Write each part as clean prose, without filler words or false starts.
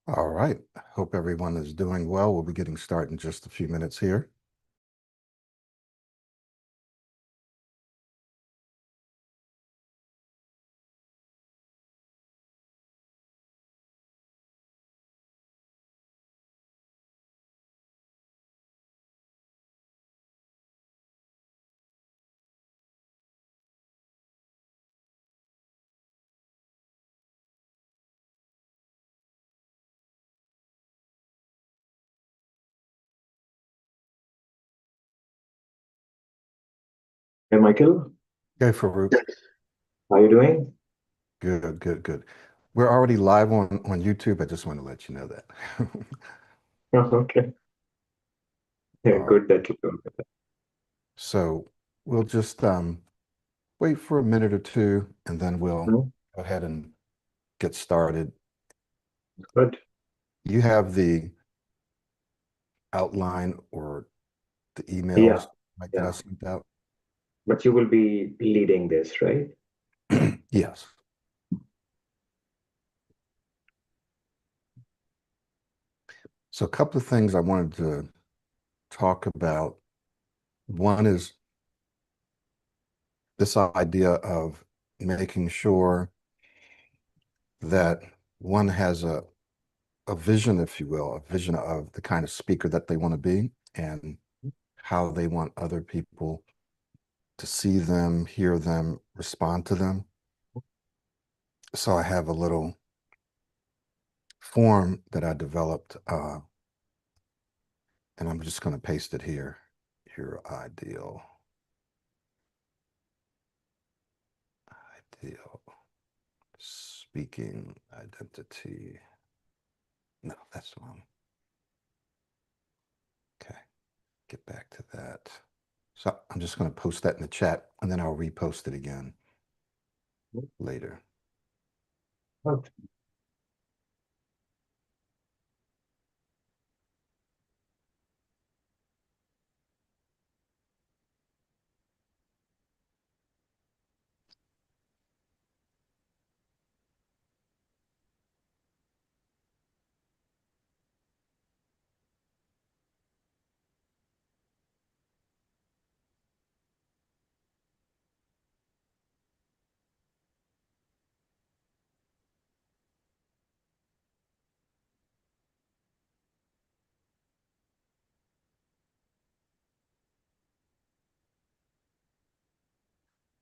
All right. Hope everyone is doing well. We'll be getting started in just a few minutes here. Hey, Michael, Okay, Farooq. how are you doing? Good, good, good. We're already live on YouTube. I just want to let you know that. Okay. Yeah, All right. good that you told me that. So we'll just wait for a minute or two, and then we'll Mhm. go ahead and get started. Good. You have the outline or the Yeah, emails like that I yeah. sent out? But you will be leading this, right? Yes. So a couple of things I wanted to talk about. One is this idea of making sure that one has a vision, if you will, a vision of the kind of speaker that they want to be and how they want other people to see them, hear them, respond to them. So I have a little form that I developed, and I'm just going to paste it here. Your ideal speaking identity. No, that's wrong. Okay, get back to that. So I'm just going to post that in the chat and then I'll repost it again later. Good.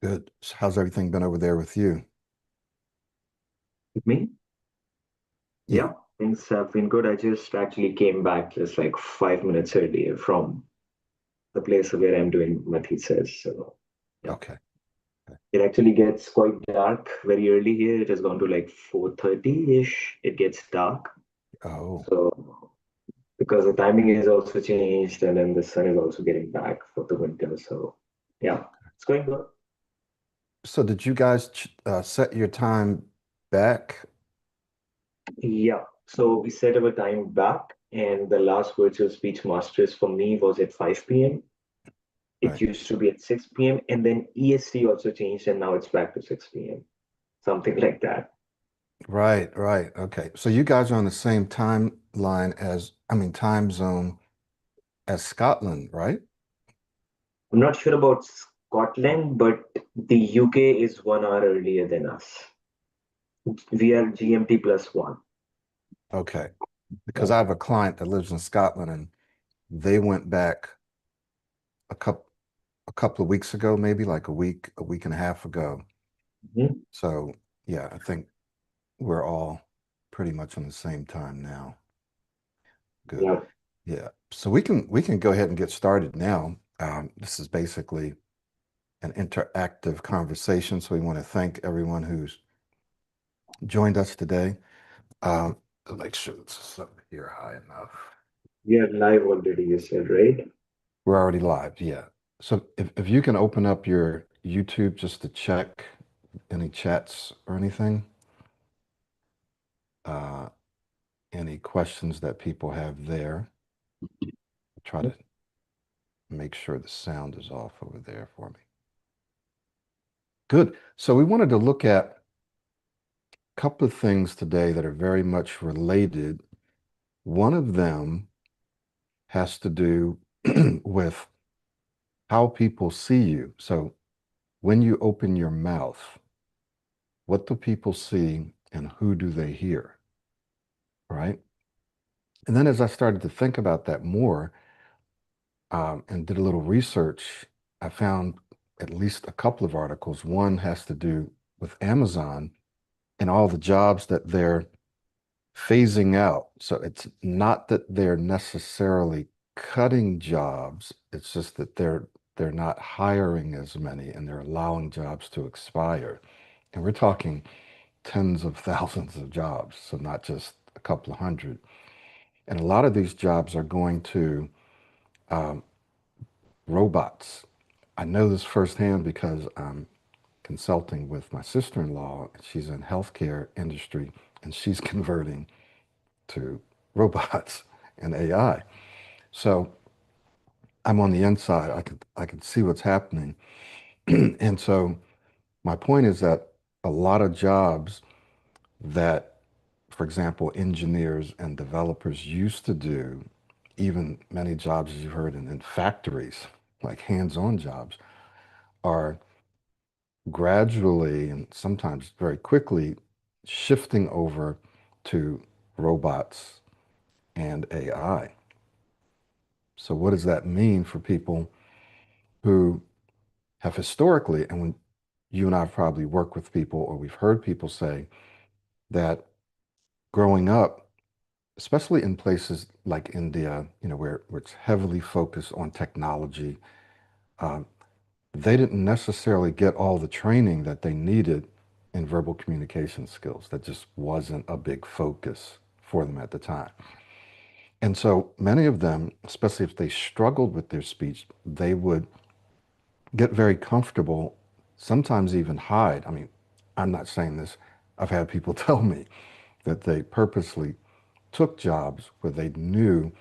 Good. So how's everything been over there with you? With me? Yeah. Yeah, things have been good. I just actually came back just like 5 minutes earlier from the place where I'm doing my thesis. So, yeah. Okay. It actually gets quite dark very early here. It has gone to like 4:30-ish. It gets dark. Oh, So because the timing is also changed and then the sun is also getting back for the winter. So yeah, it's going good. so did you guys set your time back? Yeah. So we set our time back and the last virtual speech masters for me was at 5 p.m. It Right. used to be at 6 p.m. and then EST also changed and now it's back to 6 p.m. Something like that. Right, right. Okay. So you guys are on the same timeline time zone as Scotland, right? I'm not sure about Scotland, but the UK is 1 hour earlier than us. We are GMT plus one. Okay. Because Yeah. I have a client that lives in Scotland and they went back a couple a couple of weeks ago, maybe like a week and a half ago. Mhm. So yeah, I think we're all pretty much on the same time now. Good. Yeah. Yeah. So we can go ahead and get started now. This is basically an interactive conversation. So we want to thank everyone who's joined us today. Um, make sure this is up here high enough. We are live already, you said, right? We're already live. Yeah. So if you can open up your YouTube just to check any chats or anything, uh, any questions that people have there, try to make sure the sound is off over there for me. Good. So we wanted to look at a couple of things today that are very much related One of them has to do with how people see you. So when you open your mouth, what do people see and who do they hear? Right. And then as I started to think about that more and did a little research, I found at least a couple of articles. One has to do with Amazon and all the jobs that they're phasing out. So it's not that they're necessarily cutting jobs, it's just that they're not hiring as many and they're allowing jobs to expire. And we're talking tens of thousands of jobs, so not just a couple of hundred. And a lot of these jobs are going to um, robots. I know this firsthand because I'm consulting with my sister-in-law. She's in healthcare industry and she's converting to robots and AI. So I'm on the inside. I can see what's happening. And so my point is that a lot of jobs that, for example, engineers and developers used to do, even many jobs, as you heard, in factories, like hands-on jobs, are gradually and sometimes very quickly shifting over to robots and AI. So what does that mean for people who have historically, and when you and I have probably worked with people or we've heard people say that growing up, especially in places like India, where it's heavily focused on technology, um, they didn't necessarily get all the training that they needed in verbal communication skills. That just wasn't a big focus for them at the time. And so many of them, especially if they struggled with their speech, they would get very comfortable, sometimes even hide. I mean, I'm not saying this. I've had people tell me that they purposely took jobs where they knew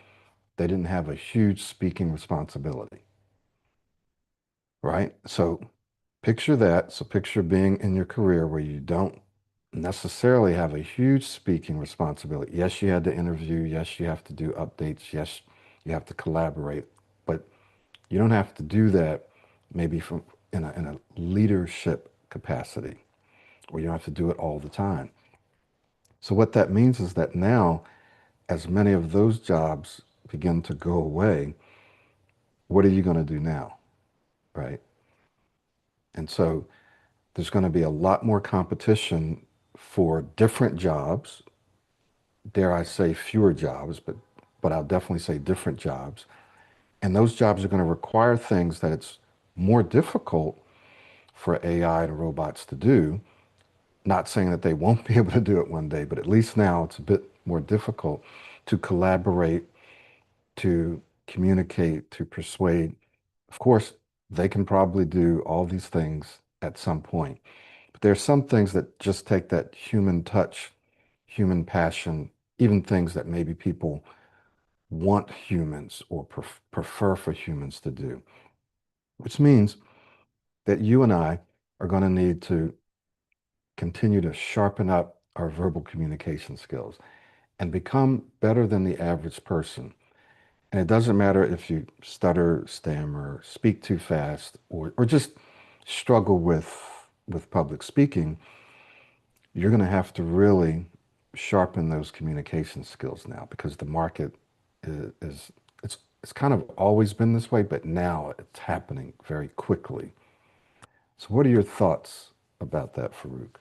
they didn't have a huge speaking responsibility, right? So picture that. So picture being in your career where you don't necessarily have a huge speaking responsibility. Yes, you had to interview. Yes, you have to do updates. Yes, you have to collaborate, but you don't have to do that maybe from in a leadership capacity, or you don't have to do it all the time. So what that means is that now, as many of those jobs begin to go away, what are you going to do now, right? And so there's going to be a lot more competition for different jobs. Dare I say fewer jobs, but I'll definitely say different jobs. And those jobs are going to require things that it's more difficult for AI and robots to do. Not saying that they won't be able to do it one day, but at least now it's a bit more difficult to collaborate, to communicate, to persuade. Of course, they can probably do all these things at some point, but there's some things that just take that human touch, human passion, even things that maybe people want humans or prefer for humans to do, which means that you and I are going to need to continue to sharpen up our verbal communication skills and become better than the average person. And it doesn't matter if you stutter, stammer, speak too fast, or just struggle with public speaking, you're going to have to really sharpen those communication skills now because the market is it's kind of always been this way, but now it's happening very quickly. So what are your thoughts about that, Farooq?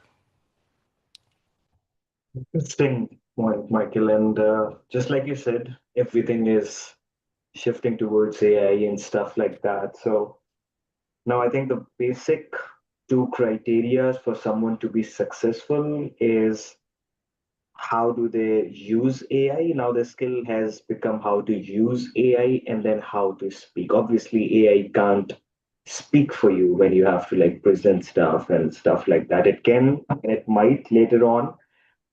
Interesting point, Michael. And just like you said, everything is shifting towards AI and stuff like that. So now I think the basic two criteria for someone to be successful is how do they use AI? Now the skill has become how to use AI and then how to speak. Obviously, AI can't speak for you when you have to like present stuff and stuff like that. It can and it might later on,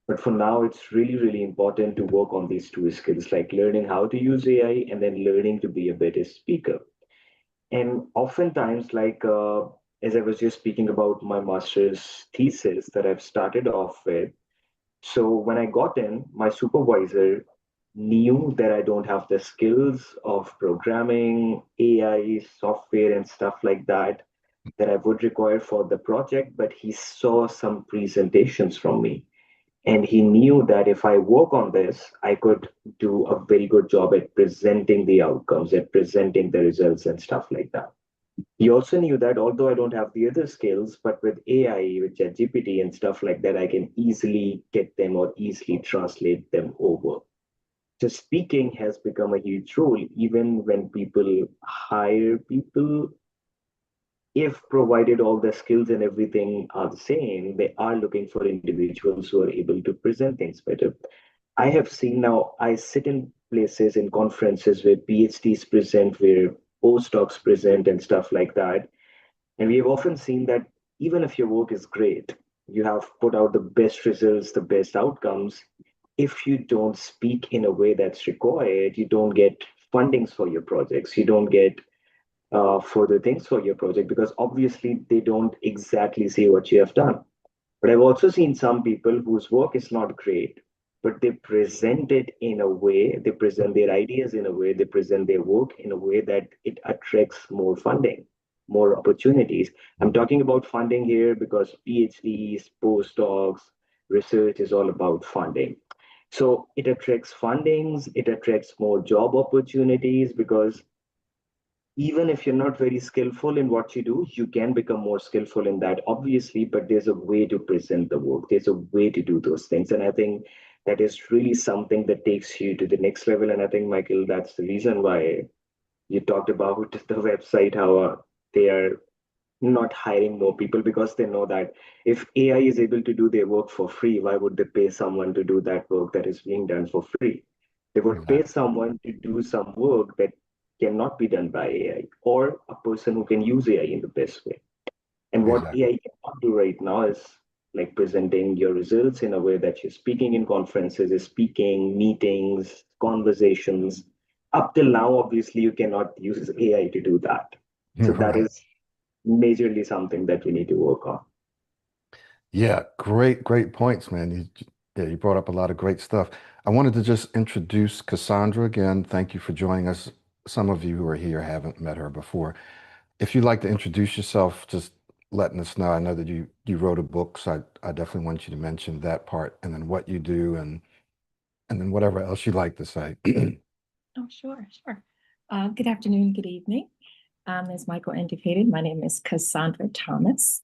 but for now, it's really, really important to work on these two skills, like learning how to use AI and then learning to be a better speaker. And oftentimes, as I was just speaking about my master's thesis that I've started off with, so when I got in, my supervisor knew that I don't have the skills of programming, AI, software, and stuff like that I would require for the project, but he saw some presentations from me. And he knew that if I work on this, I could do a very good job at presenting the outcomes, at presenting the results and stuff like that. He also knew that although I don't have the other skills, but with AI, with ChatGPT and stuff like that, I can easily get them or easily translate them over. So speaking has become a huge role, even when people hire people, if provided all the skills and everything are the same, they are looking for individuals who are able to present things better. I have seen now, I sit in places in conferences where PhDs present, where postdocs present, and stuff like that. And we have often seen that even if your work is great, you have put out the best results, the best outcomes. If you don't speak in a way that's required, you don't get fundings for your projects, you don't get further things for your project because obviously they don't exactly see what you have done. But I've also seen some people whose work is not great, but they present it in a way, they present their ideas in a way, they present their work in a way that it attracts more funding, more opportunities. I'm talking about funding here because PhDs, postdocs, research is all about funding. So it attracts fundings, it attracts more job opportunities because even if you're not very skillful in what you do, you can become more skillful in that, obviously, but there's a way to present the work. There's a way to do those things. And I think that is really something that takes you to the next level. And I think, Michael, that's the reason why you talked about the website, how they are not hiring more people because they know that if AI is able to do their work for free, why would they pay someone to do that work that is being done for free? They would pay Exactly. someone to do some work that cannot be done by AI or a person who can use AI in the best way. And what Exactly. AI cannot do right now is like presenting your results in a way that you're speaking in conferences, is speaking, meetings, conversations. Up till now, obviously, you cannot use AI to do that. So that Right. is majorly something that we need to work on. Yeah, great points, man. Yeah, you brought up a lot of great stuff. I wanted to just introduce Cassandra again. Thank you for joining us. Some of you who are here haven't met her before. If you'd like to introduce yourself, just letting us know. I know that you wrote a book, so I definitely want you to mention that part and then what you do and then whatever else you'd like to say. Oh, sure, sure. Good afternoon, good evening. As Michael indicated, my name is Cassandra Thomas.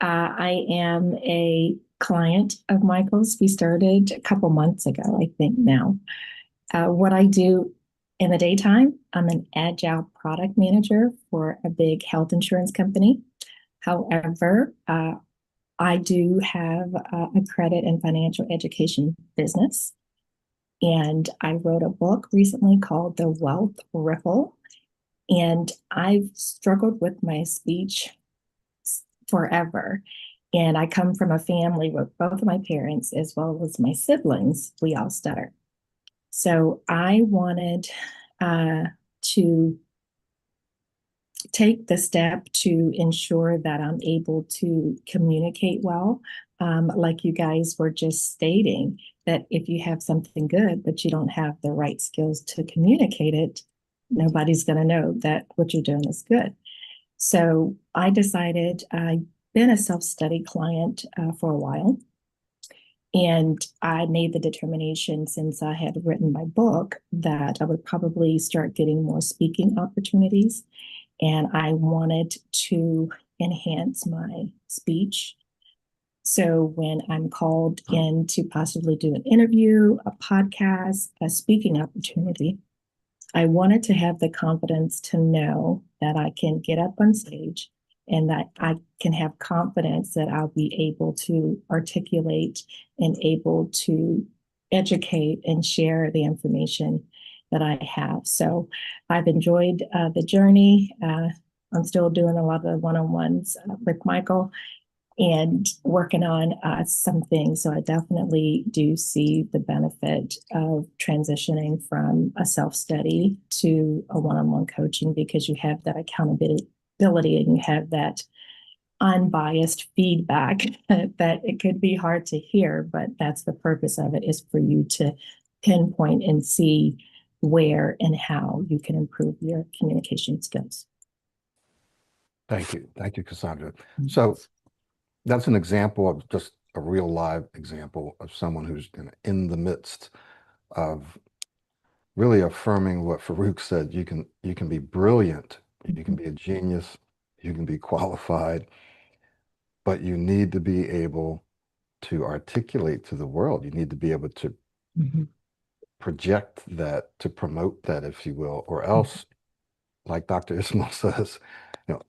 I am a client of Michael's. We started a couple months ago, I think now. What I do in the daytime, I'm an agile product manager for a big health insurance company. However, I do have a credit and financial education business. And I wrote a book recently called The Wealth Ripple. And I've struggled with my speech forever. And I come from a family with both of my parents, as well as my siblings, we all stutter. So I wanted to take the step to ensure that I'm able to communicate well. Like you guys were just stating, that if you have something good, but you don't have the right skills to communicate it, nobody's going to know that what you're doing is good. So I decided I've been a self-study client for a while. And I made the determination since I had written my book that I would probably start getting more speaking opportunities. And I wanted to enhance my speech. So when I'm called in to possibly do an interview, a podcast, a speaking opportunity, I wanted to have the confidence to know that I can get up on stage and that I can have confidence that I'll be able to articulate and able to educate and share the information that I have. So I've enjoyed the journey. I'm still doing a lot of the one-on-ones with Michael and working on some things. So I definitely do see the benefit of transitioning from a self-study to a one-on-one coaching because you have that accountability and you have that unbiased feedback that it could be hard to hear, but that's the purpose of it, is for you to pinpoint and see where and how you can improve your communication skills. Thank you. Thank you, Cassandra. So that's an example of just a real live example of someone who's in the midst of really affirming what Farooq said. You can be brilliant, you can be a genius, you can be qualified, but you need to be able to articulate to the world. You need to be able to project that, to promote that, if you will, or else, like Dr. Ismail says,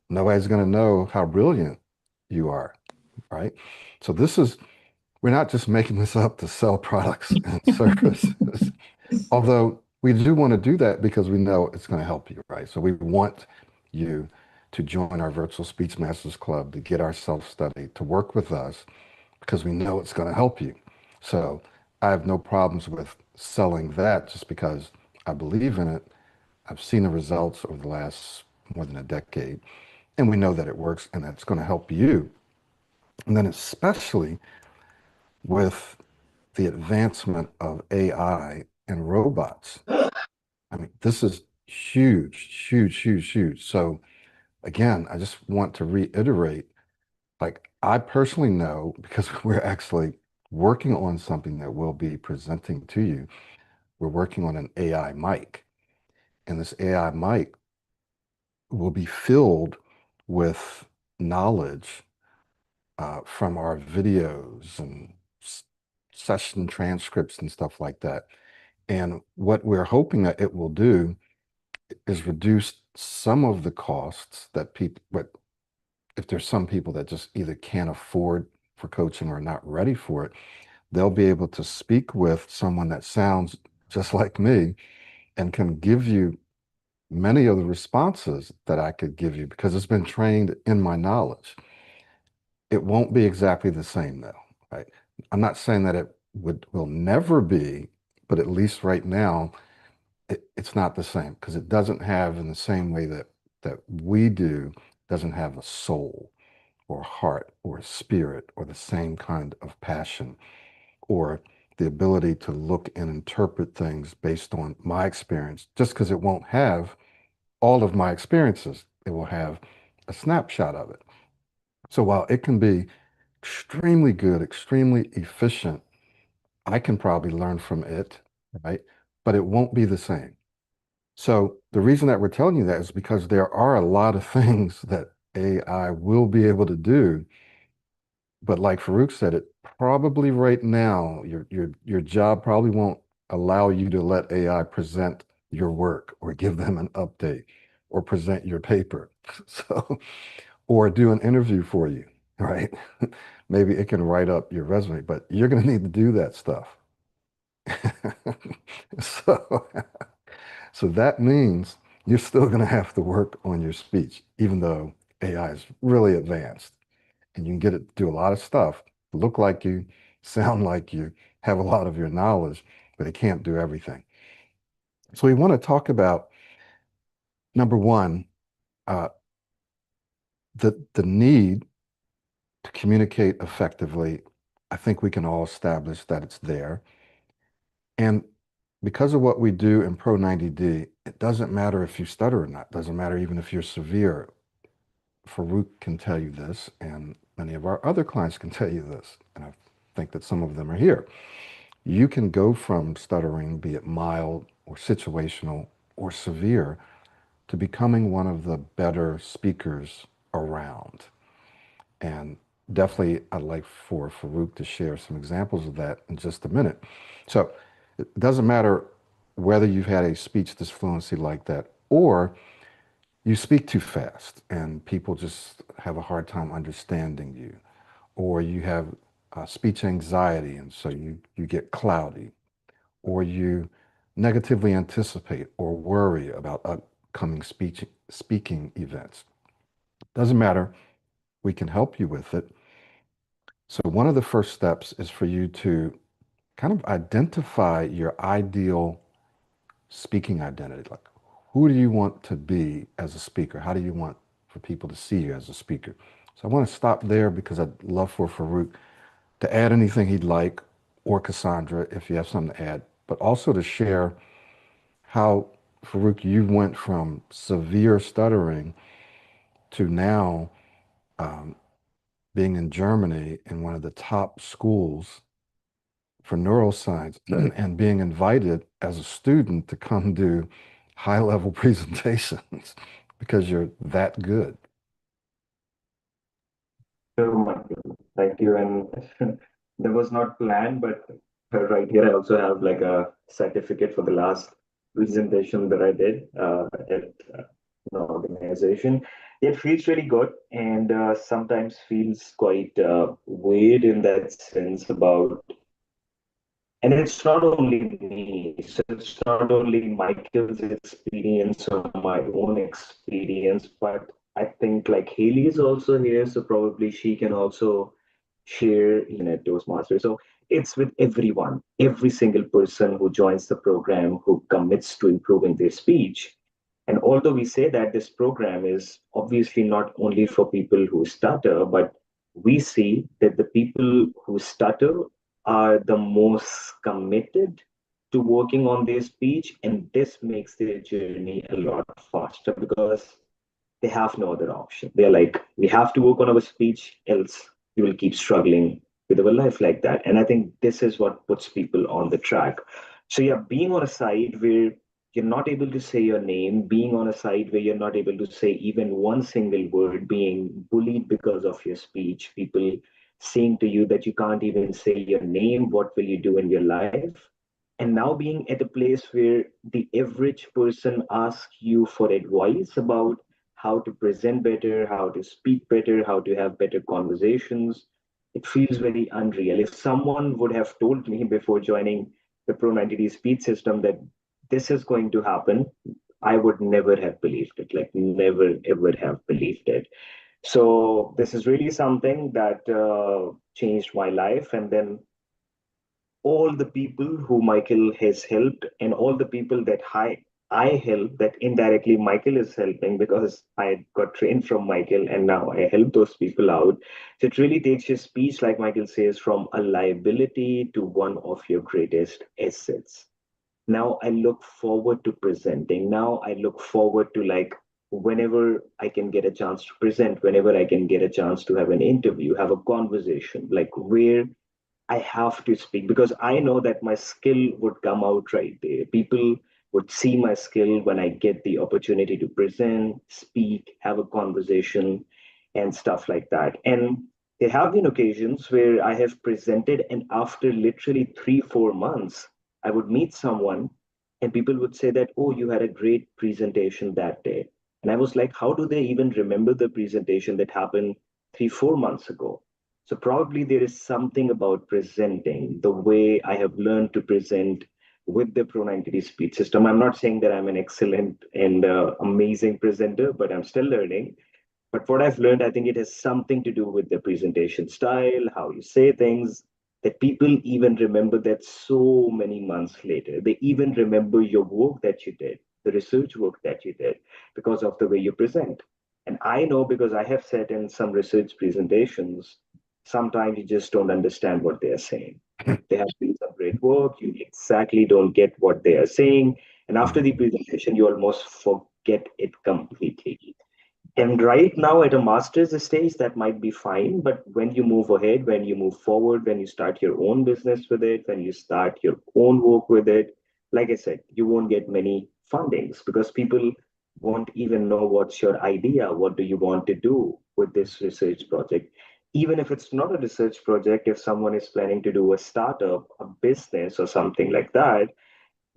nobody's going to know how brilliant you are, right? So we're not just making this up to sell products and services, although we do want to do that because we know it's going to help you, right? So we want you to join our Virtual Speech Masters Club, to get our self-study, to work with us, because we know it's going to help you. So I have no problems with selling that just because I believe in it. I've seen the results over the last more than a decade, and we know that it works and that it's going to help you. And then especially with the advancement of AI and robots. I mean, this is huge, huge, huge, huge. So again, I just want to reiterate, like I personally know, because we're actually working on something that we'll be presenting to you. We're working on an AI mic, and this AI mic will be filled with knowledge from our videos and session transcripts and stuff like that. And what we're hoping that it will do is reduce some of the costs that people, but if there's some people that just either can't afford for coaching or not ready for it, they'll be able to speak with someone that sounds just like me and can give you many of the responses that I could give you because it's been trained in my knowledge. It won't be exactly the same though, right? I'm not saying that it will never be, but at least right now, it's not the same because it doesn't have in the same way that we do, doesn't have a soul or heart or spirit or the same kind of passion or the ability to look and interpret things based on my experience, just because it won't have all of my experiences. It will have a snapshot of it. So while it can be extremely good, extremely efficient, I can probably learn from it, right? But it won't be the same. So the reason that we're telling you that is because there are a lot of things that AI will be able to do. But like Farooq said, it probably right now, your job probably won't allow you to let AI present your work or give them an update or present your paper. So, or do an interview for you, right? Maybe it can write up your resume, but you're going to need to do that stuff. So, so that means you're still going to have to work on your speech, even though AI is really advanced and you can get it to do a lot of stuff, look like you, sound like you, have a lot of your knowledge, but it can't do everything. So we want to talk about number one, uh, the need to communicate effectively. I think we can all establish that it's there. And because of what we do in Pro 90D, it doesn't matter if you stutter or not. It doesn't matter even if you're severe. Farooq can tell you this, and many of our other clients can tell you this. And I think that some of them are here. You can go from stuttering, be it mild or situational or severe, to becoming one of the better speakers around. And definitely, I'd like for Farooq to share some examples of that in just a minute. So it doesn't matter whether you've had a speech disfluency like that or you speak too fast and people just have a hard time understanding you, or you have speech anxiety and so you get cloudy, or you negatively anticipate or worry about upcoming speaking events. Doesn't matter. We can help you with it. So one of the first steps is for you to kind of identify your ideal speaking identity. Like, who do you want to be as a speaker? How do you want for people to see you as a speaker? So I want to stop there because I'd love for Farooq to add anything he'd like, or Cassandra, if you have something to add. but also to share how, Farooq, you went from severe stuttering to now being in Germany in one of the top schools for neuroscience and being invited as a student to come do high-level presentations because you're that good. So much. Thank you. And that was not planned, but right here I also have like a certificate for the last presentation that I did at an organization. It feels really good and sometimes feels quite weird in that sense about, and it's not only me, so it's not only Michael's experience or my own experience, but I think like Haley is also here, so probably she can also share in a Toastmaster. So it's with everyone, every single person who joins the program, who commits to improving their speech. And although we say that this program is obviously not only for people who stutter, but we see that the people who stutter are the most committed to working on their speech, and this makes their journey a lot faster because they have no other option. They're like, we have to work on our speech, else we will keep struggling with our life like that. And I think this is what puts people on the track. So yeah, being on a side where you're not able to say your name, being on a side where you're not able to say even one single word, being bullied because of your speech, people saying to you that you can't even say your name, what will you do in your life? And now being at a place where the average person asks you for advice about how to present better, how to speak better, how to have better conversations, it feels very unreal. If someone would have told me before joining the Pro 90D speech system that this is going to happen, I would never have believed it, like never ever have believed it. So this is really something that changed my life. And then all the people who Michael has helped and all the people that I help, that indirectly Michael is helping because I got trained from Michael and now I help those people out. So it really takes your speech, like Michael says, from a liability to one of your greatest assets. Now I look forward to presenting. Now I look forward to like whenever I can get a chance to present, whenever I can get a chance to have an interview, have a conversation, like where I have to speak because I know that my skill would come out right there. People would see my skill when I get the opportunity to present, speak, have a conversation, and stuff like that. And there have been occasions where I have presented, and after literally 3, 4 months, I would meet someone, and people would say that, "Oh, you had a great presentation that day." And I was like, how do they even remember the presentation that happened 3, 4 months ago? So probably there is something about presenting, the way I have learned to present with the Pro 90D speech system. I'm not saying that I'm an excellent and amazing presenter, but I'm still learning. But what I've learned, I think it has something to do with the presentation style, how you say things, that people even remember that so many months later. They even remember your work that you did, the research work that you did, because of the way you present. And I know because I have sat in some research presentations, sometimes you just don't understand what they are saying. They have done some great work, you exactly don't get what they are saying. And after the presentation, you almost forget it completely. And right now, at a master's stage, that might be fine. But when you move ahead, when you move forward, when you start your own business with it, when you start your own work with it, like I said, you won't get many fundings because people won't even know what's your idea. What do you want to do with this research project? Even if it's not a research project, if someone is planning to do a startup, a business, or something like that,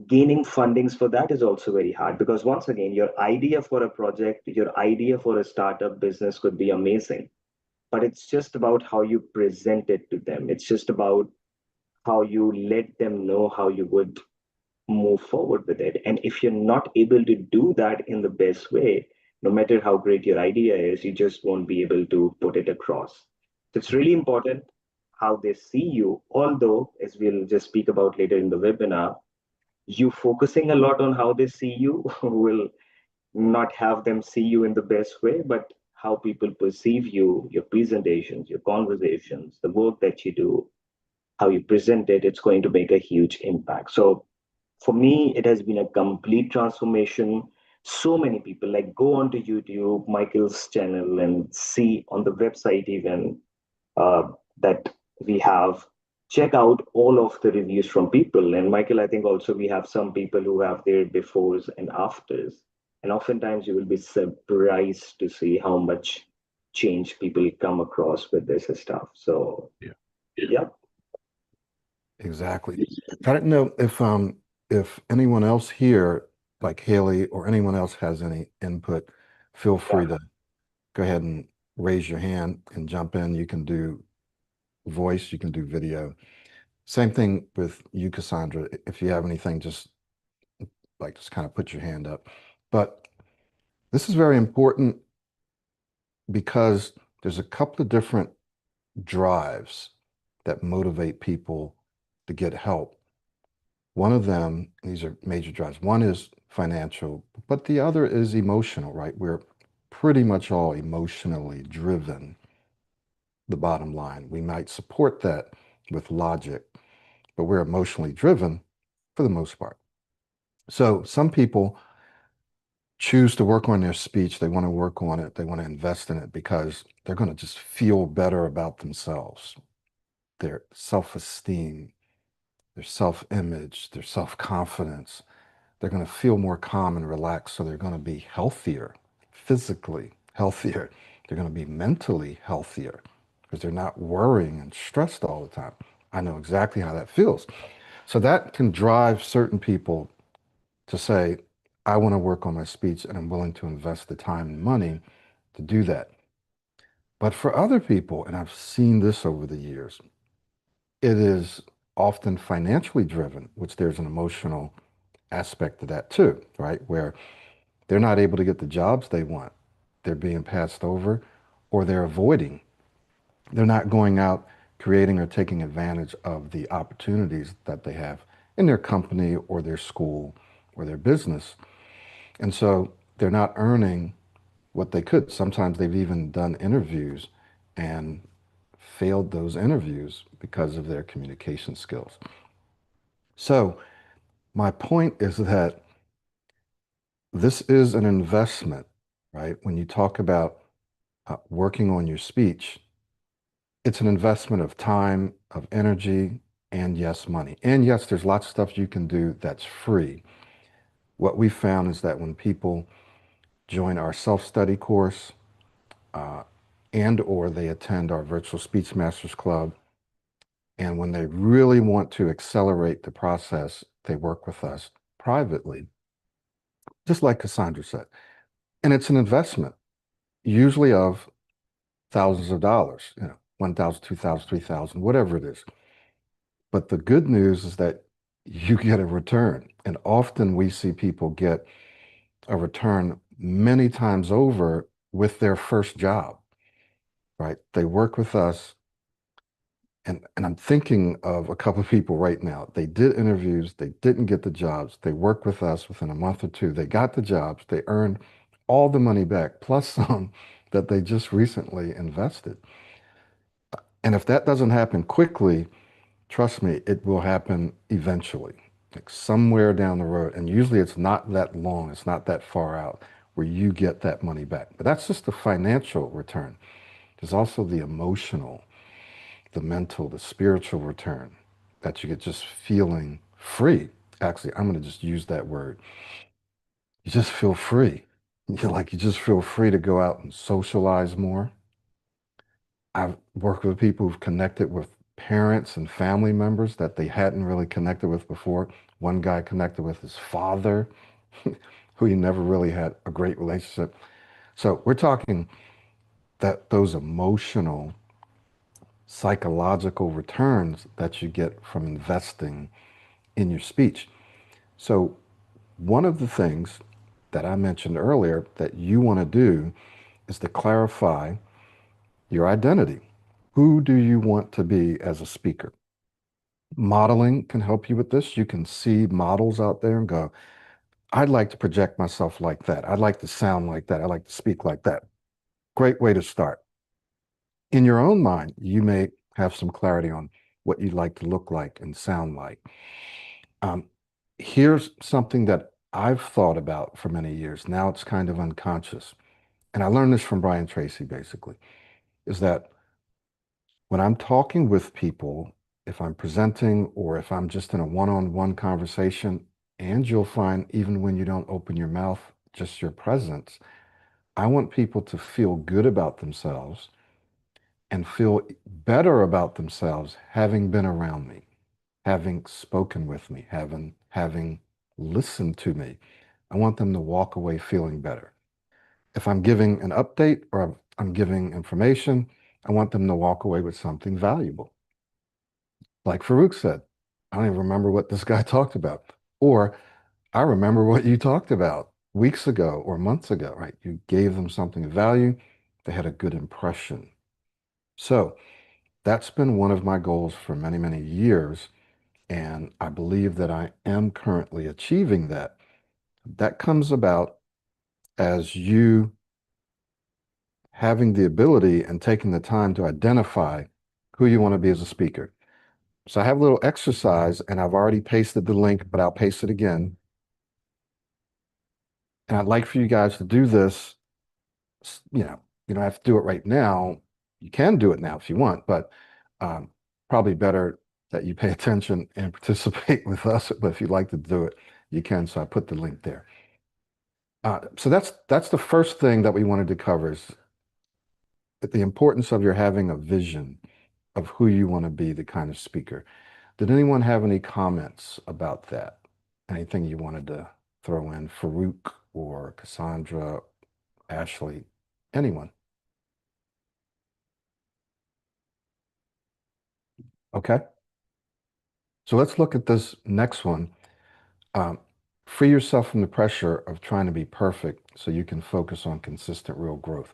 gaining fundings for that is also very hard because once again your idea for a project, your idea for a startup business could be amazing, but it's just about how you present it to them. It's just about how you let them know how you would move forward with it. And if you're not able to do that in the best way, no matter how great your idea is, you just won't be able to put it across. So it's really important how they see you, although as we'll just speak about later in the webinar, you focusing a lot on how they see you will not have them see you in the best way, but how people perceive you, your presentations, your conversations, the work that you do, how you present it, it's going to make a huge impact. So for me, it has been a complete transformation. So many people like go onto YouTube, Michael's channel, and see on the website even uh, that we have. Check out all of the reviews from people. And Michael, I think also we have some people who have their befores and afters. And oftentimes you will be surprised to see how much change people come across with this stuff. So, Yeah. yeah. Exactly. I don't know if anyone else here, like Haley or anyone else has any input, feel free to go ahead and raise your hand and jump in. You can do voice, you can do video. Same thing with you, Cassandra. If you have anything, just kind of put your hand up. But this is very important because there's a couple of different drives that motivate people to get help. One of them, these are major drives. One is financial, but the other is emotional, right? We're pretty much all emotionally driven, the bottom line. We might support that with logic, but we're emotionally driven for the most part. So some people choose to work on their speech. They want to work on it. They want to invest in it because they're going to just feel better about themselves, their self-esteem, their self-image, their self-confidence. They're going to feel more calm and relaxed. So they're going to be healthier, physically healthier. They're going to be mentally healthier because they're not worrying and stressed all the time. I know exactly how that feels. So that can drive certain people to say, I want to work on my speech and I'm willing to invest the time and money to do that. But for other people, and I've seen this over the years, it is often financially driven, which there's an emotional aspect to that too, right? Where they're not able to get the jobs they want. They're being passed over or they're avoiding. They're not going out creating or taking advantage of the opportunities that they have in their company or their school or their business. And so they're not earning what they could. Sometimes they've even done interviews and failed those interviews because of their communication skills. So my point is that this is an investment, right? When you talk about working on your speech, it's an investment of time, of energy, and yes, money. And yes, there's lots of stuff you can do that's free. What we found is that when people join our self-study course uh, and or they attend our virtual speech masters club, and when they really want to accelerate the process, they work with us privately, just like Cassandra said. And it's an investment, usually of thousands of dollars, 1,000, 2,000, 3,000, whatever it is. But the good news is that you get a return. And often we see people get a return many times over with their first job, right? They work with us. And I'm thinking of a couple of people right now. They did interviews, they didn't get the jobs. They worked with us within a month or two. They got the jobs, they earned all the money back, plus some that they just recently invested. And if that doesn't happen quickly, trust me, it will happen eventually, like somewhere down the road. And usually it's not that long, it's not that far out where you get that money back. But that's just the financial return. There's also the emotional, the mental, the spiritual return that you get just feeling free. Actually, I'm going to just use that word. You just feel free. You just feel free to go out and socialize more. I've worked with people who've connected with parents and family members that they hadn't really connected with before. One guy connected with his father, who he never really had a great relationship. So we're talking that those emotional, psychological returns that you get from investing in your speech. So one of the things that I mentioned earlier that you want to do is to clarify your identity. Who do you want to be as a speaker? Modeling can help you with this. You can see models out there and go, I'd like to project myself like that. I'd like to sound like that. I'd like to speak like that. Great way to start. In your own mind, you may have some clarity on what you'd like to look like and sound like. Um, here's something that I've thought about for many years. Now it's kind of unconscious. And I learned this from Brian Tracy, basically, is that when I'm talking with people, if I'm presenting or if I'm just in a one-on-one conversation, and you'll find even when you don't open your mouth, just your presence, I want people to feel good about themselves and feel better about themselves having been around me, having spoken with me, having listened to me. I want them to walk away feeling better. If I'm giving an update or I'm giving information, I want them to walk away with something valuable. Like Farooq said, I don't even remember what this guy talked about. Or I remember what you talked about weeks ago or months ago, right? You gave them something of value. They had a good impression. So that's been one of my goals for many, many years. And I believe that I am currently achieving that. That comes about as you having the ability and taking the time to identify who you want to be as a speaker. So I have a little exercise and I've already pasted the link, but I'll paste it again. And I'd like for you guys to do this. You don't have to do it right now. You can do it now if you want, but probably better that you pay attention and participate with us. But if you'd like to do it, you can. So I put the link there. So that's the first thing that we wanted to cover is the importance of your having a vision of who you want to be, the kind of speaker. Did anyone have any comments about that? Anything you wanted to throw in? Farooq or Cassandra, Ashley, anyone? Okay. So let's look at this next one. Um, Free yourself from the pressure of trying to be perfect so you can focus on consistent real growth.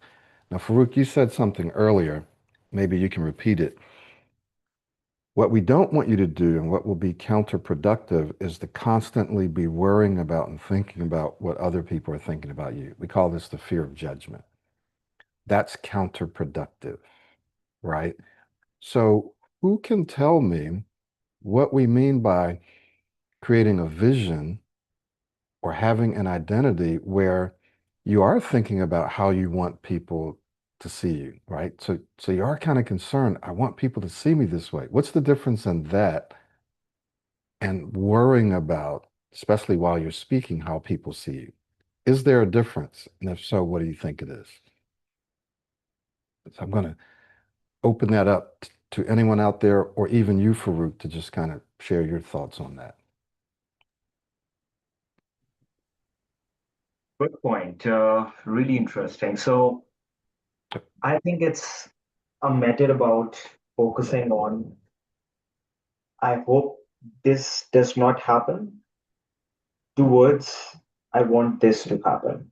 Now, Farooq, you said something earlier. Maybe you can repeat it. What we don't want you to do and what will be counterproductive is to constantly be worrying about and thinking about what other people are thinking about you. We call this the fear of judgment. That's counterproductive, right? So, who can tell me what we mean by creating a vision or having an identity where you are thinking about how you want people to see you, right? So you are kind of concerned, I want people to see me this way. What's the difference in that and worrying about, especially while you're speaking, how people see you? Is there a difference? And if so, what do you think it is? So I'm going to open that up to anyone out there or even you, Farooq, to just kind of share your thoughts on that. Good point. Really interesting. So I think it's a matter about focusing on, I hope this does not happen, towards, I want this to happen.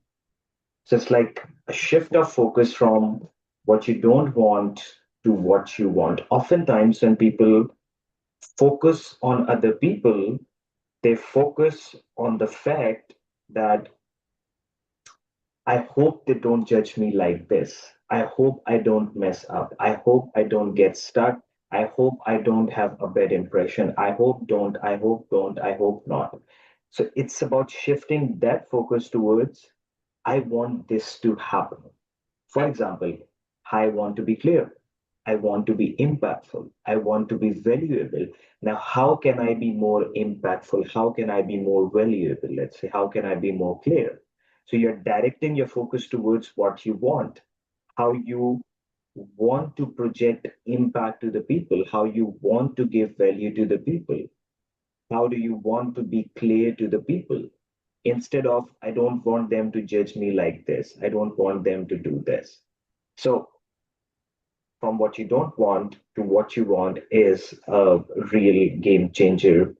So it's like a shift of focus from what you don't want to what you want. Oftentimes, when people focus on other people, they focus on the fact that I hope they don't judge me like this. I hope I don't mess up. I hope I don't get stuck. I hope I don't have a bad impression. I hope don't. I hope don't. I hope not. So it's about shifting that focus towards, I want this to happen. For example, I want to be clear. I want to be impactful. I want to be valuable. Now, how can I be more impactful? How can I be more valuable? Let's say, how can I be more clear? So you're directing your focus towards what you want, how you want to project impact to the people, how you want to give value to the people, how do you want to be clear to the people? Instead of, I don't want them to judge me like this. I don't want them to do this. So from what you don't want to what you want is a real game changer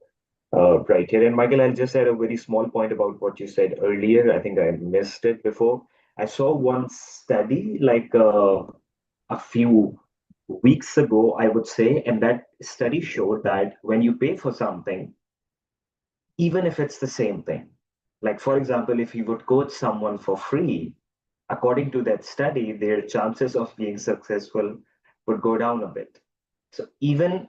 right here. And Michael, I'll just add a very small point about what you said earlier. I think I missed it before. I saw one study like a few weeks ago, I would say, and that study showed that when you pay for something, even if it's the same thing, like for example, if you would coach someone for free, according to that study, their chances of being successful would go down a bit. So even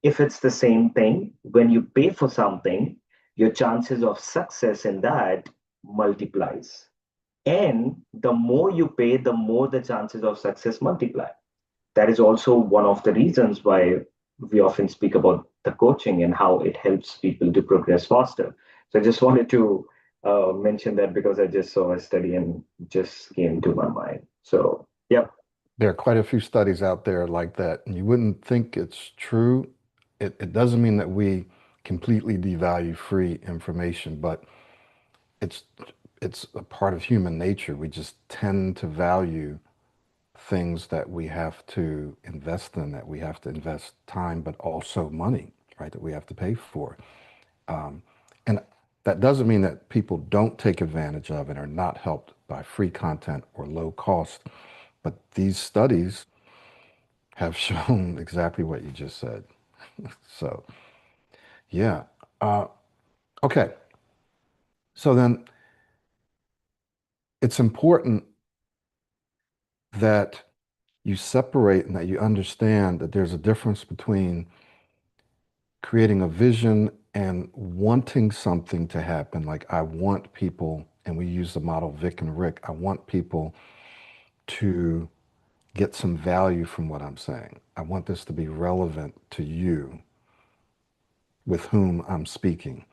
if it's the same thing, when you pay for something, your chances of success in that multiplies. And the more you pay, the more the chances of success multiply. That is also one of the reasons why we often speak about the coaching and how it helps people to progress faster. So I just wanted to mention that because I just saw a study and just came to my mind. So, yeah. There are quite a few studies out there like that, and you wouldn't think it's true. It doesn't mean that we completely devalue free information, but it's it's a part of human nature. We just tend to value things that we have to invest in, that we have to invest time, but also money, right, that we have to pay for. Um, and that doesn't mean that people don't take advantage of it or not helped by free content or low cost. But these studies have shown exactly what you just said. So, yeah. Uh, okay. So then it's important that you separate and that you understand that there's a difference between creating a vision and wanting something to happen. Like, I want people, and we use the model Vic and Rick, I want people to get some value from what I'm saying. I want this to be relevant to you with whom I'm speaking.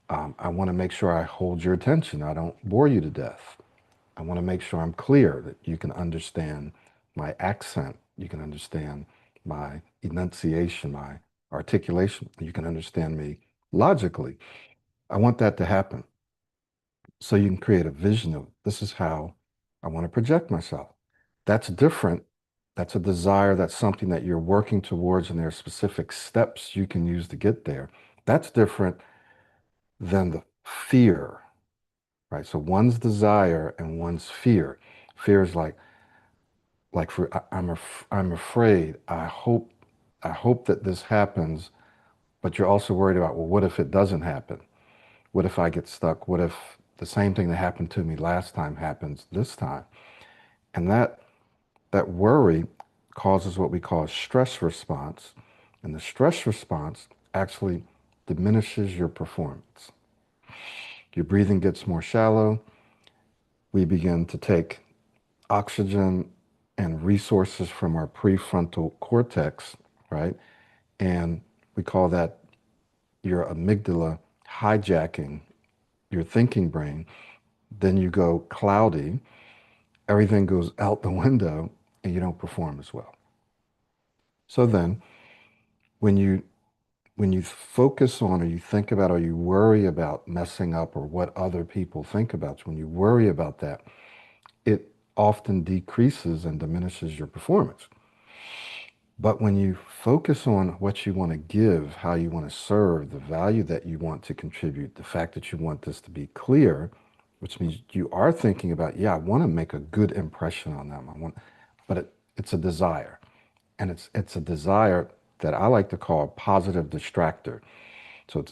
I want to make sure I hold your attention. I don't bore you to death. I want to make sure I'm clear, that you can understand my accent, you can understand my enunciation, my articulation, you can understand me logically. I want that to happen. So you can create a vision of, this is how I want to project myself. That's different. That's a desire. That's something that you're working towards, and there are specific steps you can use to get there. That's different than the fear, right? So one's desire and one's fear. Fear is like for I'm afraid. I hope that this happens, but you're also worried about, well, what if it doesn't happen? What if I get stuck? What if the same thing that happened to me last time happens this time? And that worry causes what we call a stress response. And the stress response actually diminishes your performance. Your breathing gets more shallow. We begin to take oxygen and resources from our prefrontal cortex, right? And we call that your amygdala hijacking your thinking brain. Then you go cloudy, everything goes out the window, and you don't perform as well. So then, when you when you focus on, or you think about, or you worry about messing up, or what other people think about you, when you worry about that, it often decreases and diminishes your performance. But when you focus on what you want to give, how you want to serve, the value that you want to contribute, the fact that you want this to be clear, which means you are thinking about, yeah, I want to make a good impression on them. But it's a desire. And it's a desire that I like to call a positive distractor. So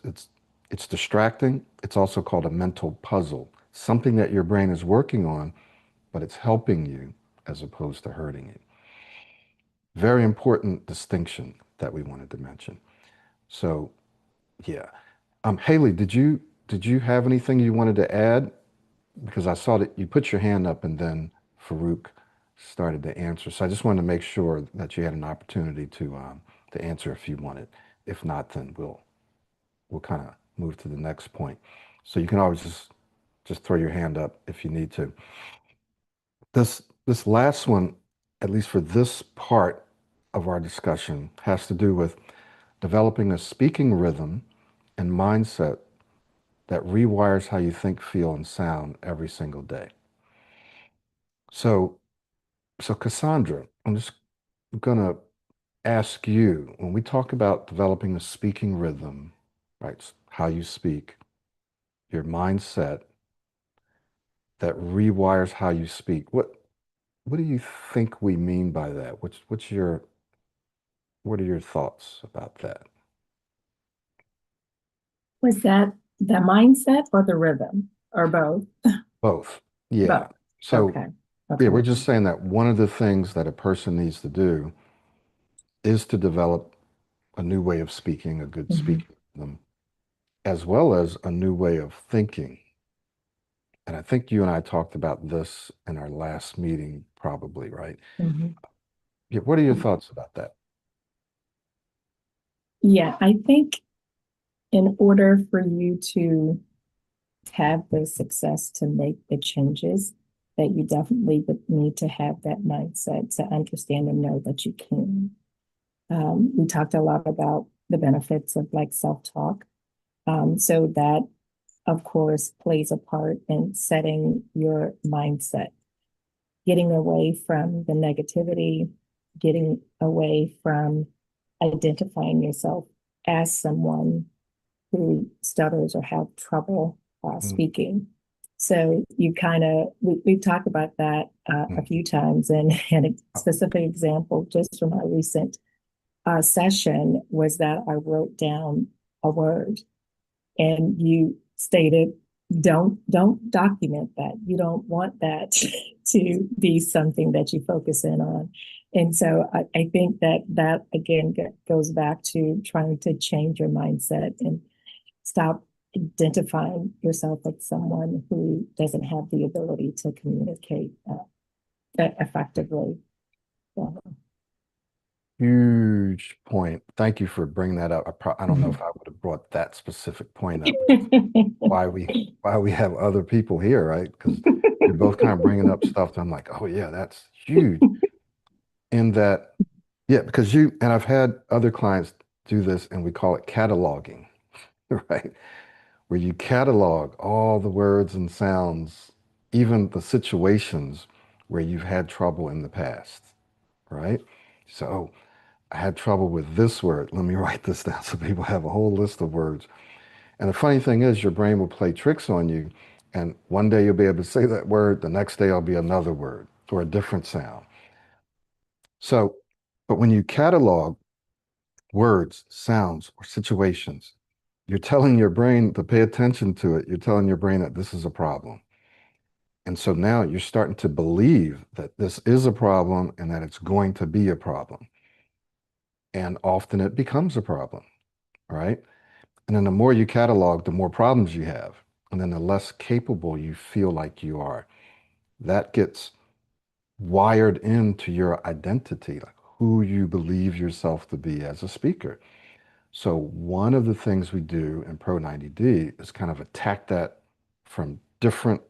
it's distracting. It's also called a mental puzzle, something that your brain is working on, but it's helping you as opposed to hurting you. Very important distinction that we wanted to mention. So, yeah. Haley, did you have anything you wanted to add? Because I saw that you put your hand up and then Farooq started to answer. So I just wanted to make sure that you had an opportunity to answer if you wanted. If not, then we'll kind of move to the next point. So you can always just throw your hand up if you need to. This last one, at least for this part of our discussion, has to do with developing a speaking rhythm and mindset that rewires how you think, feel, and sound every single day. So, so Cassandra, I'm just gonna ask you, when we talk about developing a speaking rhythm, right? How you speak, your mindset that rewires how you speak. What do you think we mean by that? What are your thoughts about that? Was that the mindset or the rhythm or both? Both. Yeah. Both. So, Okay. yeah, Okay. we're just saying that one of the things that a person needs to do is to develop a new way of speaking, a good Mhm. speaking rhythm. as well as a new way of thinking. And I think you and I talked about this in our last meeting, probably, right? Mhm. Yeah, what are your thoughts about that? Yeah, I think in order for you to have the success to make the changes, that you definitely would need to have that mindset to understand and know that you can. We talked a lot about the benefits of like self-talk. So that, of course, plays a part in setting your mindset, getting away from the negativity, getting away from identifying yourself as someone who stutters or have trouble Mm, speaking. So you kind of, we've talked about that a mm. few times, and a specific example just from our recent session was that I wrote down a word, and you stated, don't document that. You don't want that to be something that you focus in on. And so I think that again goes back to trying to change your mindset and stop identifying yourself as someone who doesn't have the ability to communicate effectively. So, Huge point. Thank you for bringing that up. I don't know mhm. if I would have brought that specific point up, which is why we have other people here, right? Because you're both kind of bringing up stuff that I'm like, oh yeah, that's huge. In that, yeah, because you and I've had other clients do this, and we call it cataloging, right? Where you catalog all the words and sounds, even the situations where you've had trouble in the past, right? So I had trouble with this word. Let me write this down so people have a whole list of words. And the funny thing is, your brain will play tricks on you. And one day you'll be able to say that word, the next day it'll be another word or a different sound. So, but when you catalog words, sounds, or situations, you're telling your brain to pay attention to it. You're telling your brain that this is a problem. And so now you're starting to believe that this is a problem and that it's going to be a problem. And often it becomes a problem, right? And then the more you catalog, the more problems you have. And then the less capable you feel like you are. That gets wired into your identity, like who you believe yourself to be as a speaker. So one of the things we do in Pro 90D is kind of attack that from different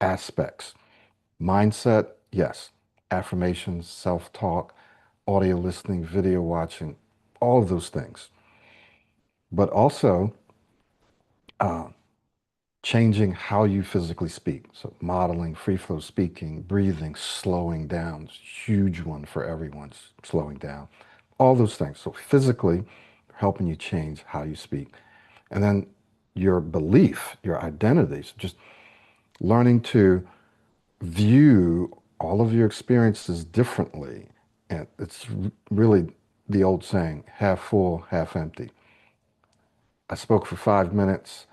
aspects. Mindset, yes. Affirmations, self-talk, audio listening, video watching, all of those things. But also uh, changing how you physically speak. So modeling, free flow speaking, breathing, slowing down, huge one for everyone's slowing down. All those things. So physically helping you change how you speak. And then your belief, your identities, just learning to view all of your experiences differently. And it's really the old saying, half full, half empty. I spoke for 5 minutes.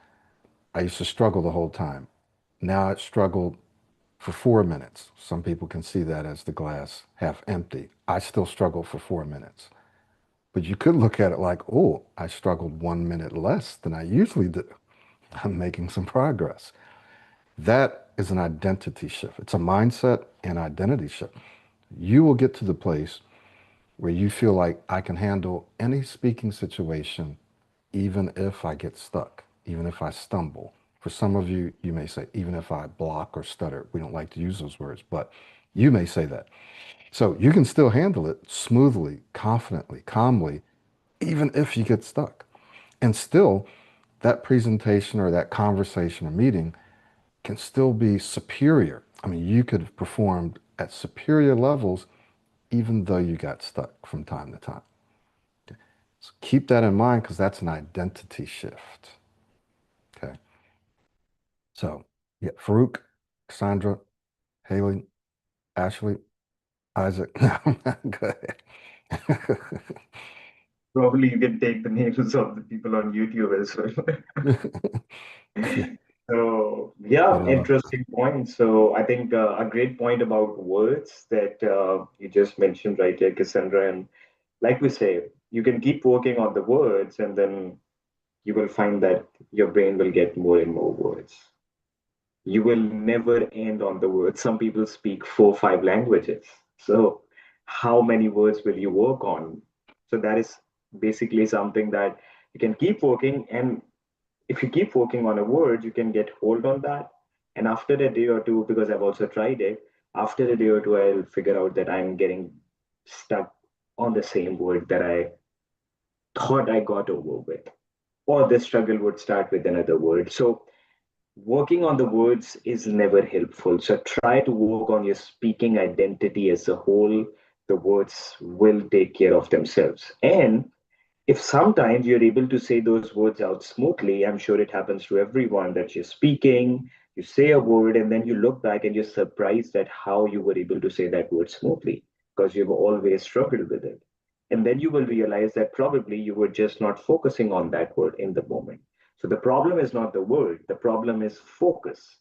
I used to struggle the whole time. Now I struggled for 4 minutes. Some people can see that as the glass half empty. I still struggle for 4 minutes. But you could look at it like, oh, I struggled 1 minute less than I usually do. I'm making some progress. That is an identity shift. It's a mindset and identity shift. You will get to the place where you feel like I can handle any speaking situation, even if I get stuck, even if I stumble. For some of you, you may say, even if I block or stutter. We don't like to use those words, but you may say that. So you can still handle it smoothly, confidently, calmly, even if you get stuck. And still, that presentation or that conversation or meeting can still be superior. I mean, you could have performed at superior levels even though you got stuck from time to time. So keep that in mind because that's an identity shift. Okay. So, yeah, Farooq, Cassandra, Haley, Ashley, Isaac. Go ahead. Probably you can take the names of the people on YouTube as well. So yeah, Yeah. interesting point. So I think a great point about words that you just mentioned right here, Cassandra. And like we say, you can keep working on the words, and then you will find that your brain will get more and more words. You will never end on the word. Some people speak 4, 5 languages. So, how many words will you work on? So, that is basically something that you can keep working. And if you keep working on a word, you can get hold on that. And after a day or two, because I've also tried it, after a day or two, I'll figure out that I'm getting stuck on the same word that I thought I got over with, or the struggle would start with another word. So, working on the words is never helpful. So try to work on your speaking identity as a whole. The words will take care of themselves. And if sometimes you're able to say those words out smoothly, I'm sure it happens to everyone that you're speaking, you say a word, and then you look back and you're surprised at how you were able to say that word smoothly because you've always struggled with it. And then you will realize that probably you were just not focusing on that word in the moment. So the problem is not the word, the problem is focus.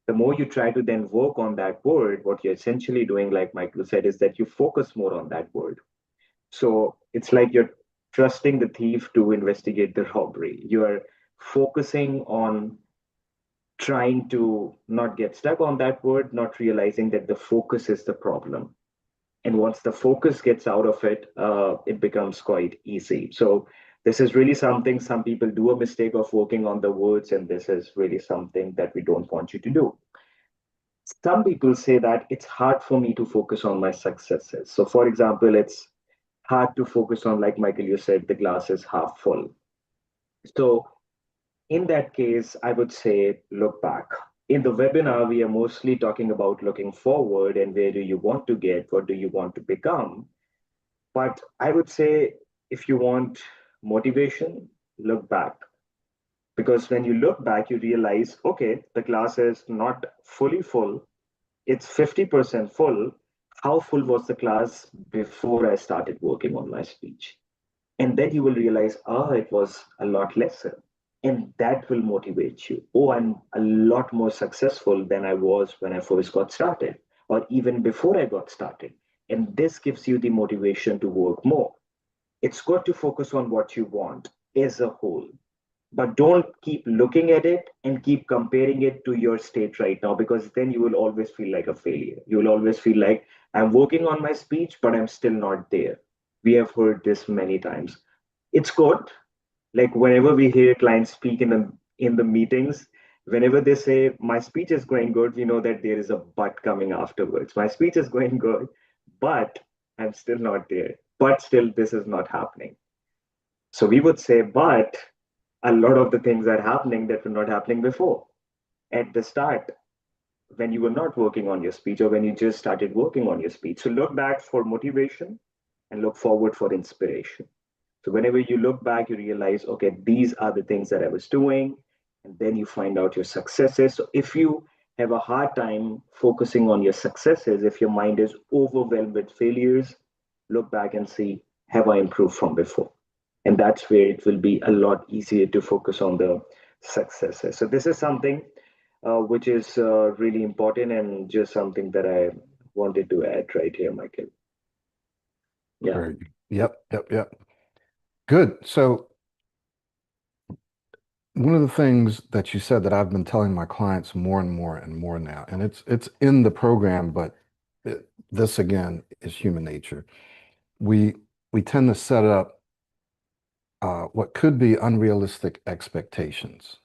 The more you try to then work on that word, what you're essentially doing, like Michael said, is that you focus more on that word. So it's like you're trusting the thief to investigate the robbery. You are focusing on trying to not get stuck on that word, not realizing that the focus is the problem. And once the focus gets out of it, it becomes quite easy. So this is really something some people do a mistake of working on the words, and this is really something that we don't want you to do. Some people say that it's hard for me to focus on my successes. So, for example, it's hard to focus on, like Michael, you said, the glass is half full. So, in that case, I would say look back. In the webinar, we are mostly talking about looking forward and where do you want to get, what do you want to become. But I would say if you want motivation, look back. Because when you look back, you realize, okay, the glass is not fully full, it's 50% full. How full was the class before I started working on my speech? And then you will realize, it was a lot lesser. And that will motivate you. Oh, I'm a lot more successful than I was when I first got started, or even before I got started. And this gives you the motivation to work more. It's good to focus on what you want as a whole, but don't keep looking at it and keep comparing it to your state right now, because then you will always feel like a failure. You will always feel like I'm working on my speech, but I'm still not there. We have heard this many times. It's good. Like whenever we hear clients speak in the meetings, whenever they say my speech is going good, we know that there is a but coming afterwards. My speech is going good, but I'm still not there. But still, this is not happening. So we would say, but a lot of the things are happening that were not happening before. At the start, when you were not working on your speech or when you just started working on your speech. So look back for motivation and look forward for inspiration. So whenever you look back, you realize, okay, these are the things that I was doing. And then you find out your successes. So if you have a hard time focusing on your successes, if your mind is overwhelmed with failures, look back and see, have I improved from before? And that's where it will be a lot easier to focus on the successes. So this is something which is really important and just something that I wanted to add right here, Michael. Yeah. Very, yep. Good. So one of the things that you said that I've been telling my clients more and more and more now, and it's in the program, but this again is human nature. We tend to set up what could be unrealistic expectations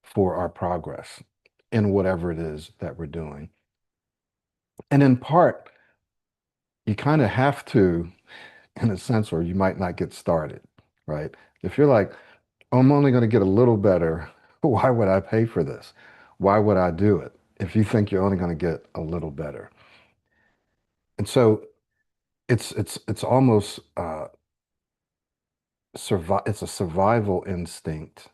for our progress in whatever it is that we're doing. And in part, you kind of have to, in a sense, or you might not get started, right? If you're like, "Oh, I'm only going to get a little better, why would I pay for this? Why would I do it?" If you think you're only going to get a little better. And so it's almost it's a survival instinct.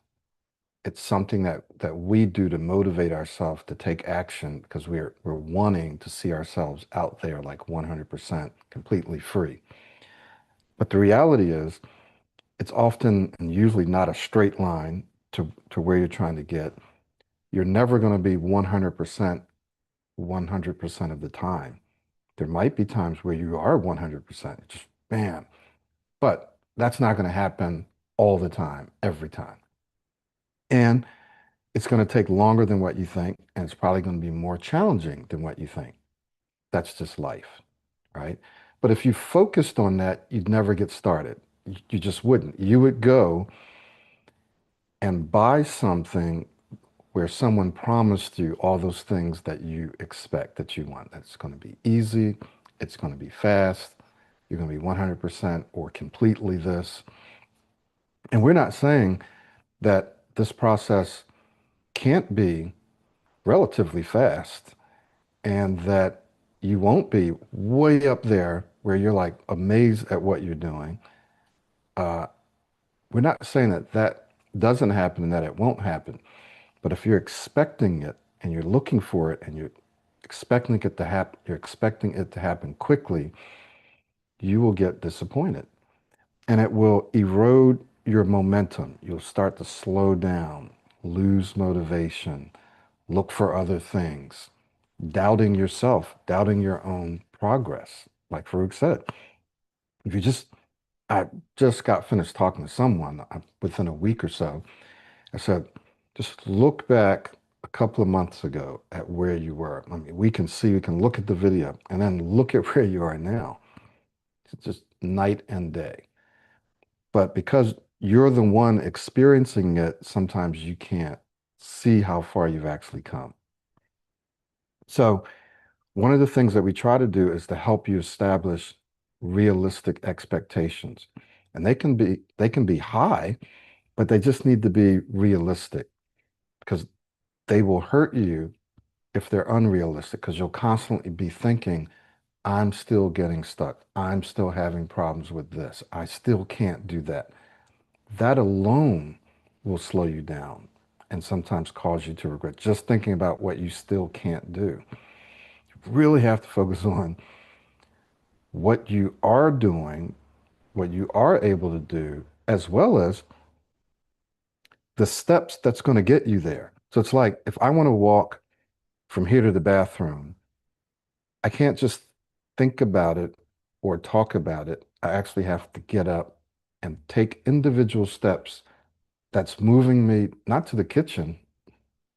It's something that we do to motivate ourselves to take action because we're wanting to see ourselves out there like 100% completely free. But the reality is, it's often and usually not a straight line to where you're trying to get. You're never going to be 100% of the time. There might be times where you are 100%, just bam. But that's not going to happen all the time, every time. And it's going to take longer than what you think, and it's probably going to be more challenging than what you think. That's just life, right? But if you focused on that, you'd never get started. You just wouldn't. You would go and buy something where someone promised you all those things that you expect, that you want. That's going to be easy, it's going to be fast, you're going to be 100% or completely this. And we're not saying that this process can't be relatively fast and that you won't be way up there where you're like amazed at what you're doing. Uh, we're not saying that that doesn't happen and that it won't happen. But if you're expecting it and you're looking for it and you're expecting it to happen quickly, you will get disappointed and it will erode your momentum. You'll start to slow down, lose motivation, look for other things, doubting yourself, doubting your own progress. Like Farooq said, if you just, I just got finished talking to someone within a week or so. I said, just look back a couple of months ago at where you were. I mean, we can look at the video and then look at where you are now. It's just night and day. But because you're the one experiencing it, sometimes you can't see how far you've actually come. So one of the things that we try to do is to help you establish realistic expectations. And they can be high, but they just need to be realistic because they will hurt you if they're unrealistic because you'll constantly be thinking, I'm still getting stuck. I'm still having problems with this. I still can't do that. That alone will slow you down and sometimes cause you to regret just thinking about what you still can't do. You really have to focus on what you are doing, what you are able to do, as well as the steps that's going to get you there. So it's like if I want to walk from here to the bathroom, I can't just think about it or talk about it. I actually have to get up and take individual steps that's moving me not to the kitchen,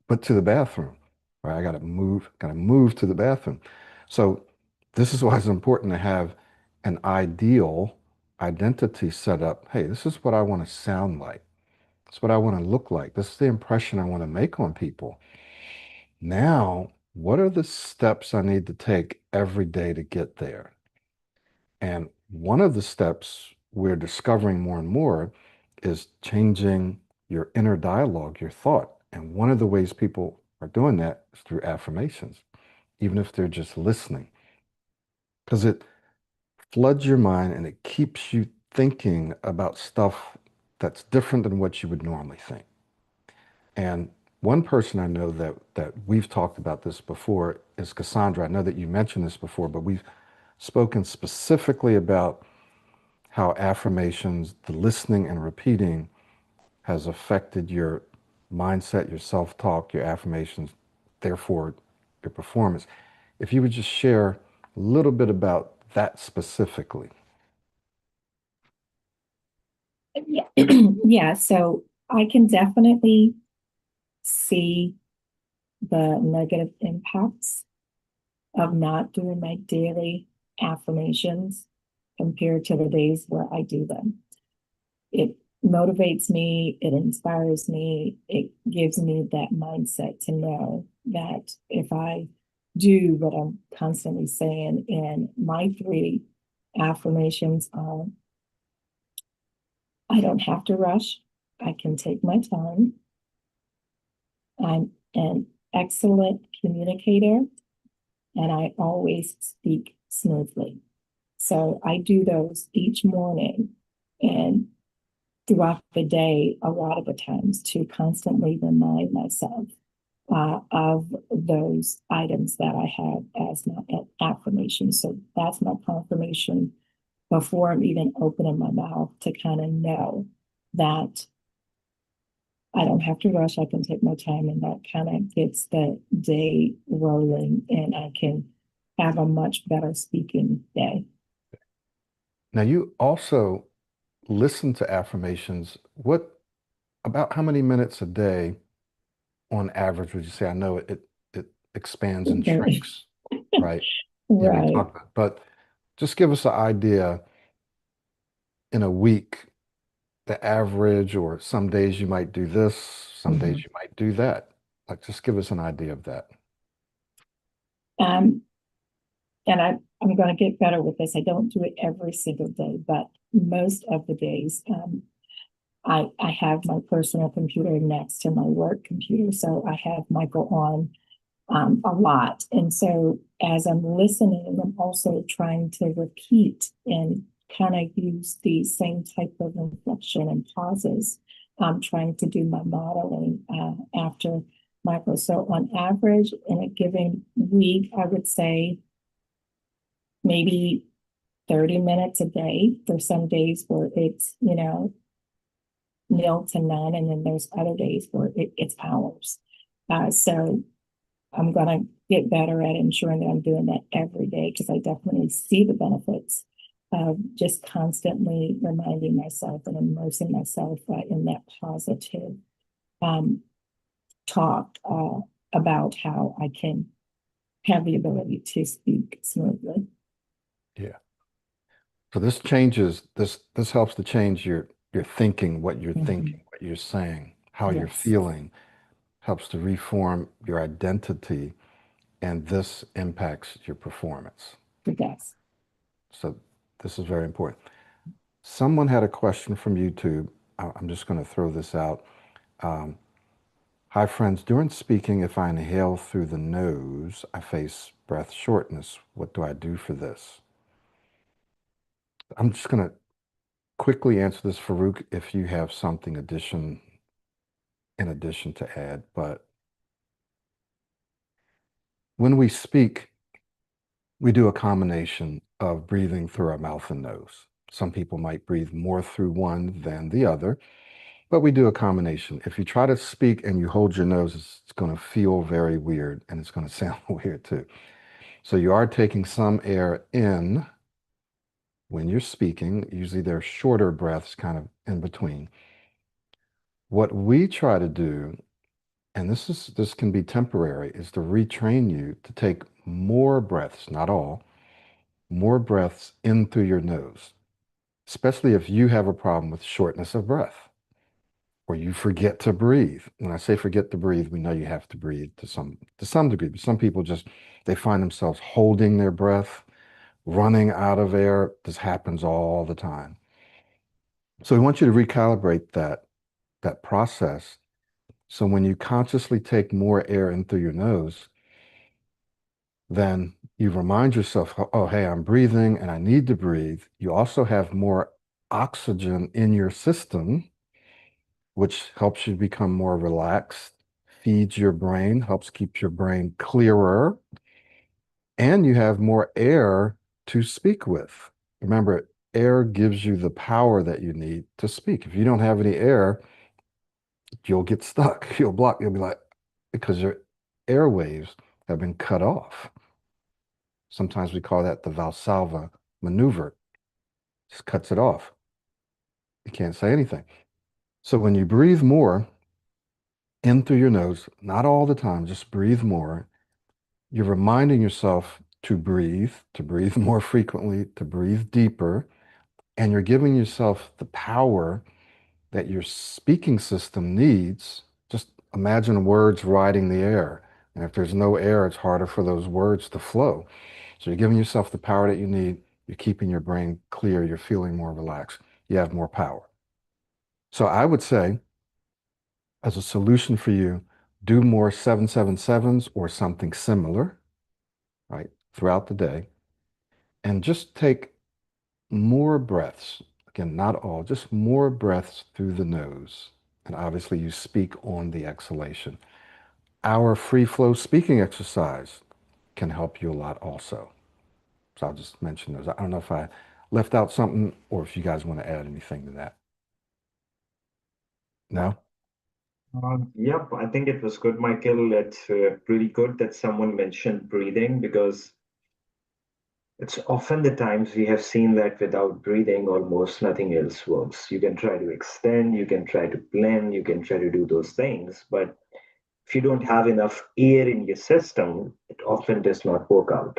but to the bathroom. Right? I gotta move to the bathroom. So this is why it's important to have an ideal identity set up. Hey, this is what I want to sound like. This is what I want to look like. This is the impression I want to make on people. Now, what are the steps I need to take every day to get there? And one of the steps we're discovering more and more is changing your inner dialogue, your thought. And one of the ways people are doing that is through affirmations, even if they're just listening, because it floods your mind and it keeps you thinking about stuff that's different than what you would normally think. And one person I know that we've talked about this before is Cassandra. I know that you mentioned this before, but we've spoken specifically about how affirmations, the listening and repeating, has affected your mindset, your self-talk, your affirmations, therefore your performance. If you would just share a little bit about that specifically. Yeah. Yeah, so I can definitely see the negative impacts of not doing my daily affirmations compared to the days where I do them. It motivates me, it inspires me, it gives me that mindset to know that if I do what I'm constantly saying, and my three affirmations are I don't have to rush, I can take my time, I'm an excellent communicator, and I always speak smoothly. So I do those each morning and throughout the day, a lot of the times to constantly remind myself of those items that I have as my affirmation. So that's my confirmation before I'm even opening my mouth to kind of know that I don't have to rush. I can take my time, and that kind of gets the day rolling, and I can have a much better speaking day. Now, you also listen to affirmations. What about how many minutes a day on average would you say? I know it expands and Very- shrinks, right? Yeah, we Right. talked about, but just give us an idea in a week, the average, or some days you might do this, some days Mhm. you might do that. Like, just give us an idea of that. Um, and I'm going to get better with this. I don't do it every single day, but most of the days, I have my personal computer next to my work computer, so I have Michael on a lot. And so as I'm listening, I'm also trying to repeat and kind of use the same type of inflection and pauses. I'm trying to do my modeling after Michael. So on average, in a given week, I would say maybe 30 minutes a day. There's some days where it's, nil to none, and then there's other days where it's hours. So I'm going to get better at ensuring that I'm doing that every day because I definitely see the benefits of just constantly reminding myself and immersing myself in that positive um, talk about how I can have the ability to speak smoothly. Yeah. So this helps to change your thinking, what you're Mhm. thinking, what you're saying, how you're Yes, feeling, helps to reform your identity, and this impacts your performance. it does. So this is very important. Someone had a question from YouTube. I'm just going to throw this out. Um, Hi, friends. During speaking, if I inhale through the nose, I face breath shortness. What do I do for this? I'm just going to quickly answer this, Farooq, if you have something in addition to add. But when we speak, we do a combination of breathing through our mouth and nose. Some people might breathe more through one than the other, but we do a combination. If you try to speak and you hold your nose, it's going to feel very weird and it's going to sound weird too. So you are taking some air in when you're speaking. Usually they're shorter breaths kind of in between. What we try to do, and this can be temporary, is to retrain you to take more breaths, not all, more breaths in through your nose, especially if you have a problem with shortness of breath or you forget to breathe. When I say forget to breathe, we know you have to breathe to some degree, but some people just they find themselves holding their breath, running out of air. This happens all the time. So we want you to recalibrate that process. So when you consciously take more air in through your nose, then you remind yourself, oh, hey, I'm breathing and I need to breathe. You also have more oxygen in your system, which helps you become more relaxed, feeds your brain, helps keep your brain clearer, and you have more air to speak with. Remember, air gives you the power that you need to speak. If you don't have any air, you'll get stuck. You'll block. You'll be like, because your airwaves have been cut off. Sometimes we call that the Valsalva maneuver. Just cuts it off. You can't say anything. So when you breathe more in through your nose, not all the time, just breathe more, you're reminding yourself to breathe more frequently, to breathe deeper, and you're giving yourself the power that your speaking system needs. Just imagine words riding the air. And if there's no air, it's harder for those words to flow. So you're giving yourself the power that you need. You're keeping your brain clear. You're feeling more relaxed. You have more power. So I would say, as a solution for you, do more 777s or something similar, right, throughout the day. And just take more breaths. Again, not all, just more breaths through the nose. And obviously, you speak on the exhalation. Our free flow speaking exercise can help you a lot also. So I'll just mention those. I don't know if I left out something or if you guys want to add anything to that. No? Yep, I think it was good, Michael. It's really good that someone mentioned breathing because It's often the times we have seen that without breathing, almost nothing else works. You can try to extend, you can try to blend, you can try to do those things, but if you don't have enough air in your system, it often does not work out.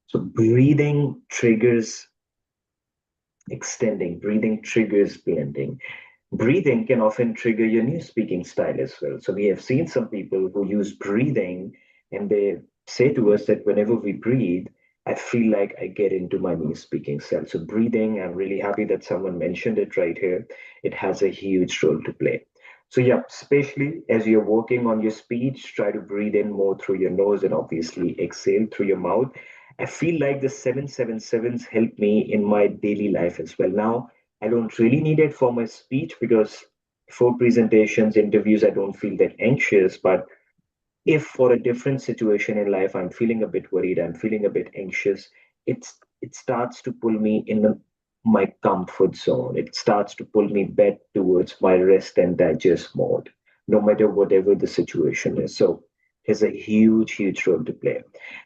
So breathing triggers extending, breathing triggers blending. Breathing can often trigger your new speaking style as well. So we have seen some people who use breathing and they say to us that whenever we breathe, I feel like I get into my new speaking style. So breathing, I'm really happy that someone mentioned it right here. It has a huge role to play. So yeah, especially as you're working on your speech, try to breathe in more through your nose and obviously exhale through your mouth. I feel like the 777s help me in my daily life as well. Now, I don't really need it for my speech because for presentations, interviews, I don't feel that anxious. But if for a different situation in life, I'm feeling a bit worried, I'm feeling a bit anxious, it starts to pull me in my comfort zone. It starts to pull me back towards my rest and digest mode, no matter whatever the situation is. So it has a huge, huge role to play.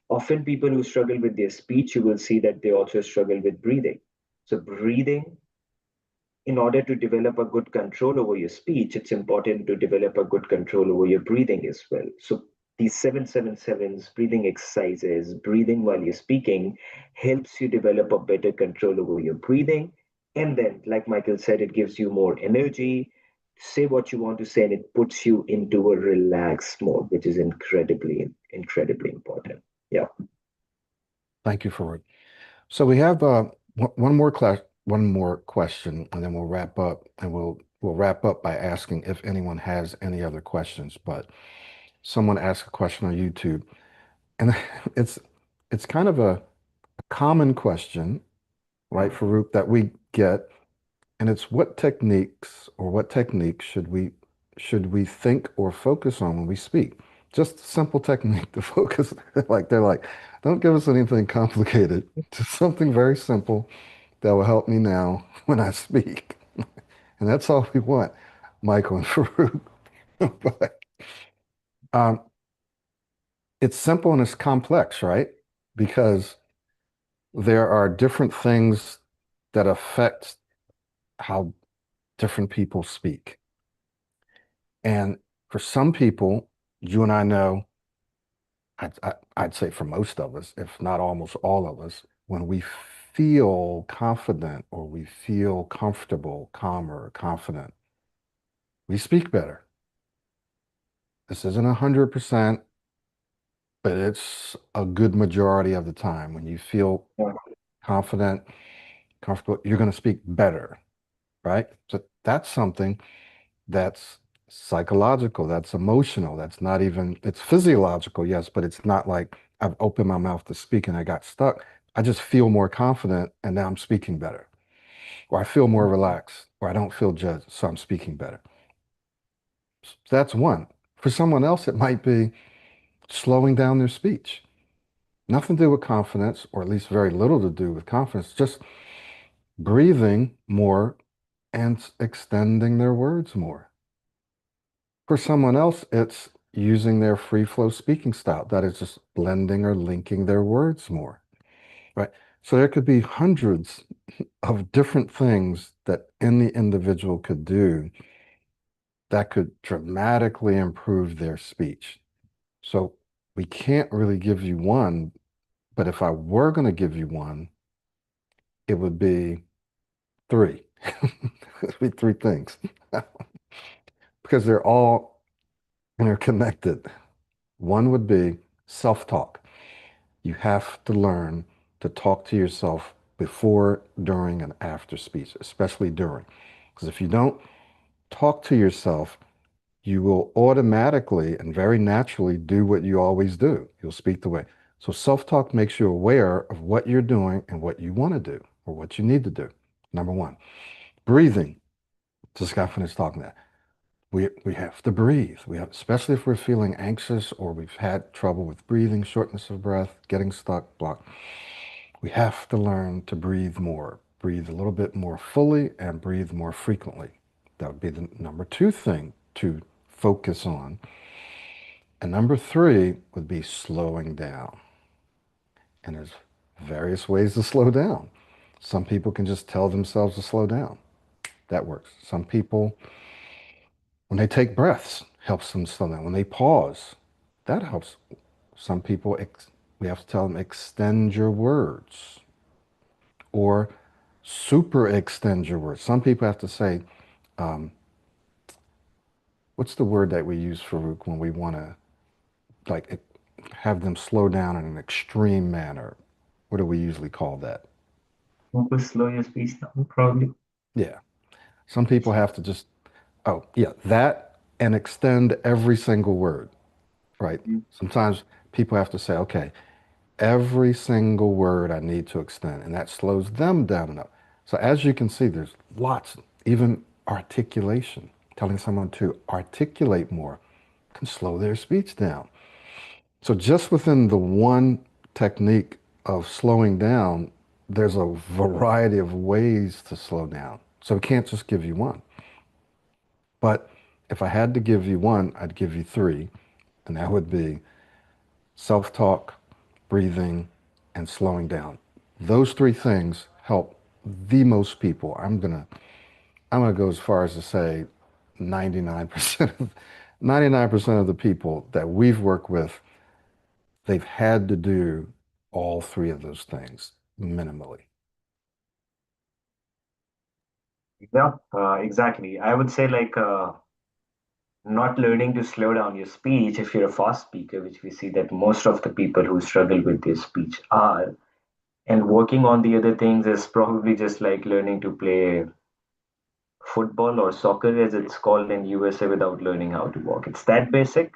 Often people who struggle with their speech, you will see that they also struggle with breathing. So breathing, in order to develop a good control over your speech, it's important to develop a good control over your breathing as well. So these 777s, breathing exercises, breathing while you're speaking, helps you develop a better control over your breathing. And then, like Michael said, it gives you more energy, say what you want to say, and it puts you into a relaxed mode, which is incredibly, incredibly important. Yeah. Thank you, Farooq. So we have one more question, and then we'll wrap up, and we'll wrap up by asking if anyone has any other questions. But someone asked a question on YouTube, and it's it's kind of a common question, right, Farooq, that we get, and it's what techniques or what techniques should we think or focus on when we speak? Just a simple technique to focus. Like they're like, don't give us anything complicated. Just something very simple that will help me now when I speak. And that's all we want, Michael and Farouk. But um, it's simple and it's complex, right? Because there are different things that affect how different people speak. And for some people, you and I know, I'd say for most of us, if not almost all of us, when we feel confident or we feel comfortable, calmer, confident, we speak better. This isn't 100%, but it's a good majority of the time. When you feel confident, comfortable, you're going to speak better, right? So that's something that's psychological, that's emotional, that's not even, it's physiological, yes, but it's not like I've opened my mouth to speak and I got stuck. I just feel more confident and now I'm speaking better. Or I feel more relaxed, or I don't feel judged, so I'm speaking better. So that's one. For someone else, it might be slowing down their speech. Nothing to do with confidence, or at least very little to do with confidence, just breathing more and extending their words more. For someone else, it's using their free flow speaking style. That is just blending or linking their words more, right? So there could be hundreds of different things that any individual could do that could dramatically improve their speech. So we can't really give you one, but if I were going to give you one, it would be three. It would be three things because they're all interconnected. One would be self-talk. You have to learn to talk to yourself before, during, and after speech, especially during. Because if you don't talk to yourself, you will automatically and very naturally do what you always do. You'll speak the way. So self-talk makes you aware of what you're doing and what you want to do or what you need to do. Number one. Breathing. Just got finished talking that. We have to breathe. We have, especially if we're feeling anxious or we've had trouble with breathing, shortness of breath, getting stuck, blocked. We have to learn to breathe more, breathe a little bit more fully and breathe more frequently. That would be the number two thing to focus on. And number three would be slowing down. And there's various ways to slow down. Some people can just tell themselves to slow down. That works. Some people, when they take breaths, helps them slow down. When they pause, that helps. Some people, we have to tell them, extend your words or super extend your words. Some people have to say, um, what's the word that we use, Farooq, when we want to like have them slow down in an extreme manner? What do we usually call that? Focus, slow your speech down, probably. Yeah. Some people have to just, oh, yeah, that and extend every single word, right? Mm. Sometimes people have to say, okay, every single word I need to extend, and that slows them down enough. So as you can see, there's lots, even articulation, telling someone to articulate more can slow their speech down. So just within the one technique of slowing down, there's a variety of ways to slow down. So we can't just give you one. But if I had to give you one, I'd give you three, and that would be self-talk, breathing, and slowing down. Those three things help the most people. I'm gonna go as far as to say 99% of 99% of the people that we've worked with, they've had to do all three of those things minimally. Yeah, exactly. I would say like not learning to slow down your speech if you're a fast speaker, which we see that most of the people who struggle with their speech are, and working on the other things is probably just like learning to play football or soccer as it's called in USA without learning how to walk. It's that basic,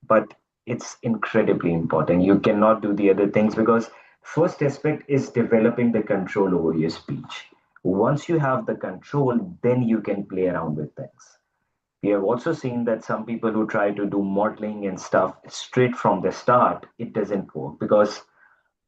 but it's incredibly important. You cannot do the other things because first aspect is developing the control over your speech. Once you have the control, then you can play around with things. We have also seen that some people who try to do modeling and stuff straight from the start, it doesn't work because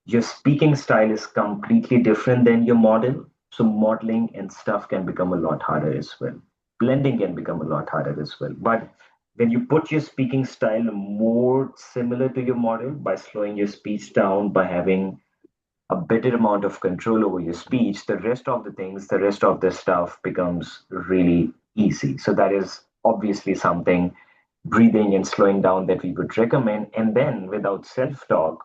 your speaking style is completely different than your model. So modeling and stuff can become a lot harder as well. Blending can become a lot harder as well. But when you put your speaking style more similar to your model by slowing your speech down, by having a better amount of control over your speech, the rest of the things, the rest of the stuff becomes really easy. So that is obviously something breathing and slowing down that we would recommend. And then without self-talk,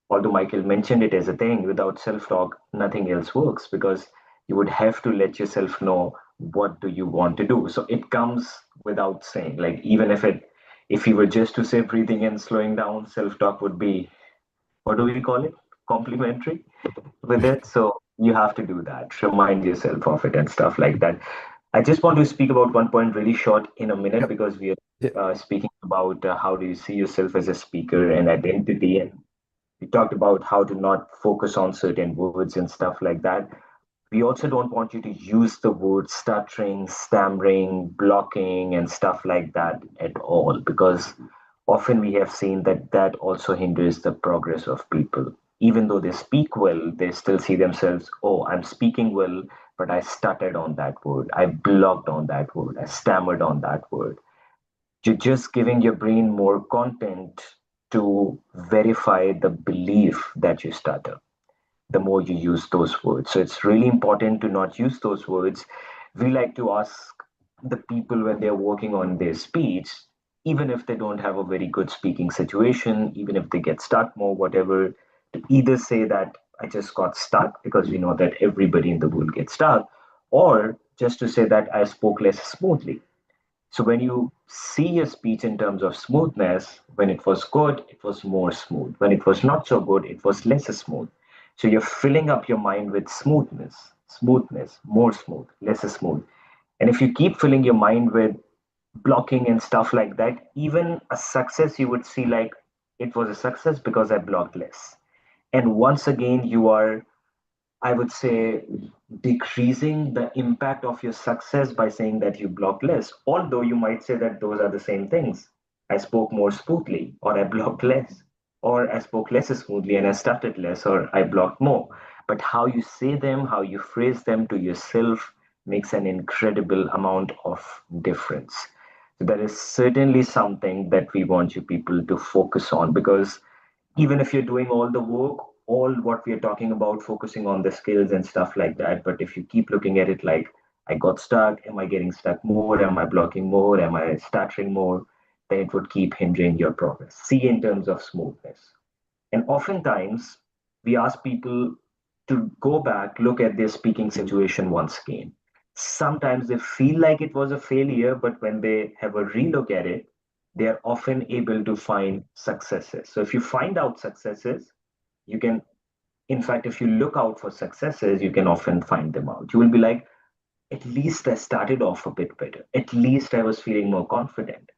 although Michael mentioned it as a thing, without self-talk, nothing else works because you would have to let yourself know what do you want to do. So it comes without saying. Like even if you were just to say breathing and slowing down, self-talk would be, what do we call it? Complimentary with it. So you have to do that. Remind yourself of it and stuff like that. I just want to speak about one point really short in a minute Yep. because we are Yeah. speaking about how do you see yourself as a speaker and identity, and we talked about how to not focus on certain words and stuff like that. We also don't want you to use the word stuttering, stammering, blocking, and stuff like that at all, because often we have seen that that also hinders the progress of people. Even though they speak well, they still see themselves, oh, I'm speaking well, but I stuttered on that word. I blocked on that word. I stammered on that word. You're just giving your brain more content to verify the belief that you stutter the more you use those words. So it's really important to not use those words. We like to ask the people when they're working on their speech, even if they don't have a very good speaking situation, even if they get stuck more, whatever, to either say that I just got stuck because we know that everybody in the world gets stuck, or just to say that I spoke less smoothly. So when you see your speech in terms of smoothness, when it was good, it was more smooth. When it was not so good, it was less smooth. So you're filling up your mind with smoothness, more smooth, less smooth. And if you keep filling your mind with blocking and stuff like that, even a success you would see like it was a success because I blocked less. And once again, you are, I would say, decreasing the impact of your success by saying that you blocked less. Although you might say that those are the same things. I spoke more smoothly, or I blocked less, or I spoke less smoothly and I stuttered less, or I blocked more. But how you say them, how you phrase them to yourself makes an incredible amount of difference. So that is certainly something that we want you people to focus on because even if you're doing all the work, all what we are talking about, focusing on the skills and stuff like that. But if you keep looking at it like, I got stuck, am I getting stuck more? Am I blocking more? Am I stuttering more? Then it would keep hindering your progress. See in terms of smoothness. And oftentimes, we ask people to go back, look at their speaking situation once again. Sometimes they feel like it was a failure, but when they have a relook at it, they are often able to find successes. So if you find out successes, you can, in fact, if you look out for successes, you can often find them out. You will be like, at least I started off a bit better. At least I was feeling more confident.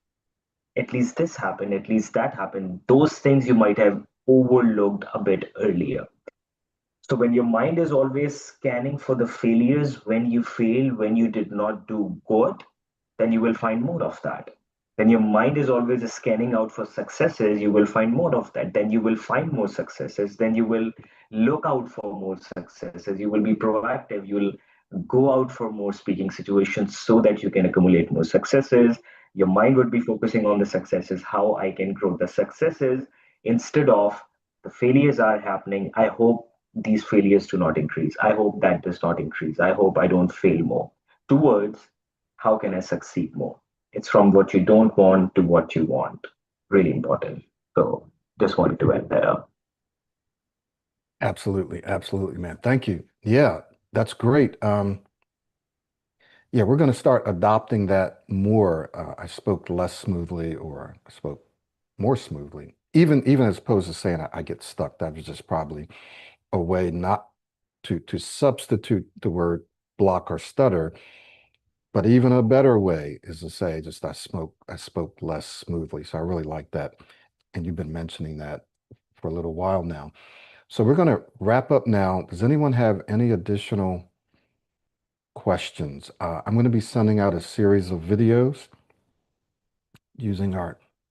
At least this happened. At least that happened. Those things you might have overlooked a bit earlier. So when your mind is always scanning for the failures, when you failed, when you did not do good, then you will find more of that. When your mind is always scanning out for successes, you will find more of that. Then you will find more successes. Then you will look out for more successes. You will be proactive. You will go out for more speaking situations so that you can accumulate more successes. Your mind would be focusing on the successes, how I can grow the successes instead of the failures are happening. I hope these failures do not increase. I hope that does not increase. I hope I don't fail more. Towards how can I succeed more? It's from what you don't want to what you want. Really important. So just wanted to add that up. Absolutely, absolutely, man. Thank you. Yeah, that's great. Yeah, we're going to start adopting that more. I spoke less smoothly, or I spoke more smoothly. Even as opposed to saying I get stuck. That was just probably a way not to substitute the word block or stutter. But even a better way is to say just I spoke less smoothly. So I really like that. And you've been mentioning that for a little while now. So we're going to wrap up now. Does anyone have any additional questions? I'm going to be sending out a series of videos using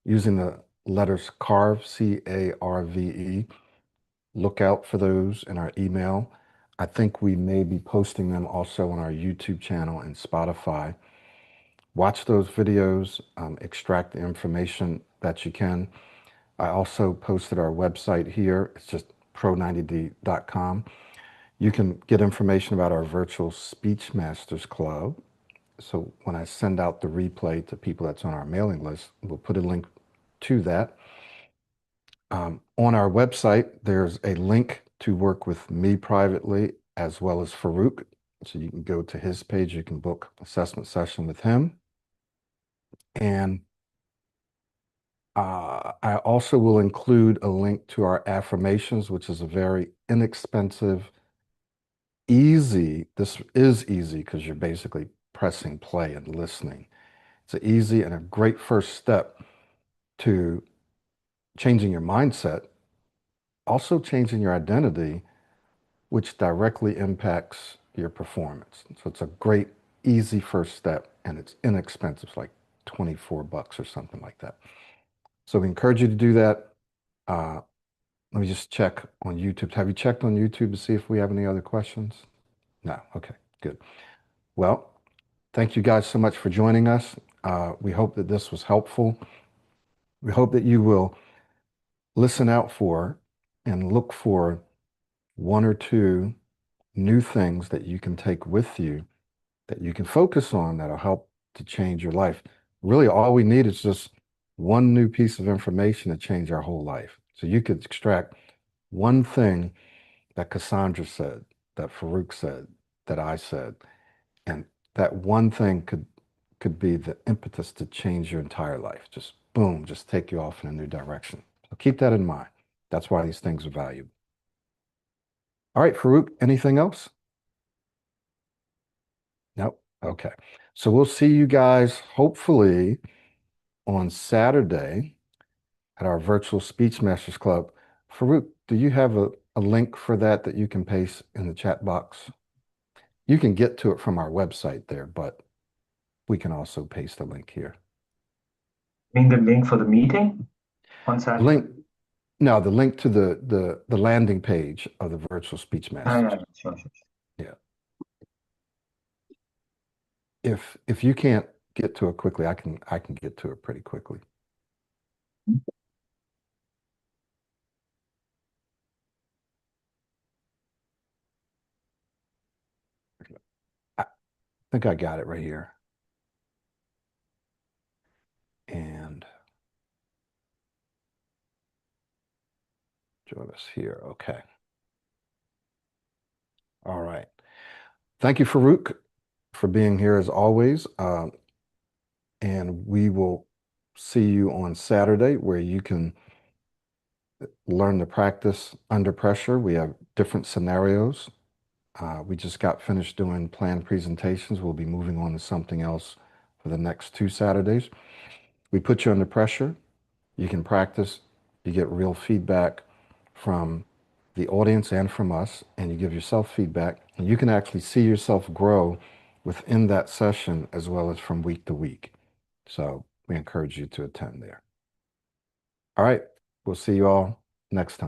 using the letters CARVE, CARVE. Look out for those in our email. I think we may be posting them also on our YouTube channel and Spotify. Watch those videos, extract the information that you can. I also posted our website here. It's just pro90d.com. You can get information about our virtual Speech Masters Club. So when I send out the replay to people that's on our mailing list, we'll put a link to that. On our website, there's a link to work with me privately as well as Farooq. So you can go to his page, you can book assessment session with him. And I also will include a link to our affirmations, which is a very inexpensive, easy. This is easy because you're basically pressing play and listening. It's an easy and a great first step to changing your mindset, also changing your identity, which directly impacts your performance. So it's a great, easy first step, and it's inexpensive, it's like 24 bucks or something like that. So we encourage you to do that. Let me just check on YouTube. Have you checked on YouTube to see if we have any other questions? No. Okay, good. Well, thank you guys so much for joining us. We hope that this was helpful. We hope that you will listen out for and look for one or two new things that you can take with you that you can focus on that'll help to change your life. Really, all we need is just one new piece of information to change our whole life. So you could extract one thing that Cassandra said, that Farooq said, that I said, and that one thing could be the impetus to change your entire life. Just boom, just take you off in a new direction. So keep that in mind. That's why these things are valuable. All right, Farooq, anything else? Nope. Okay. So we'll see you guys hopefully on Saturday at our virtual Speech Masters Club. Farooq, do you have a link for that that you can paste in the chat box? You can get to it from our website there, but we can also paste a link here. I mean the link for the meeting on The Saturday? link, no, the link to the landing page of the virtual Speech Masters. Yeah, sure. Yeah. If you can't get to it quickly, I can get to it pretty quickly. think I got it right here. And join us here. Okay. All right. Thank you, Farooq, for being here as always. And we will see you on Saturday where you can learn to practice under pressure. We have different scenarios. We just got finished doing planned presentations. We'll be moving on to something else for the next 2 Saturdays. We put you under pressure. You can practice. You get real feedback from the audience and from us, and you give yourself feedback. And you can actually see yourself grow within that session as well as from week to week. So we encourage you to attend there. All right. We'll see you all next time.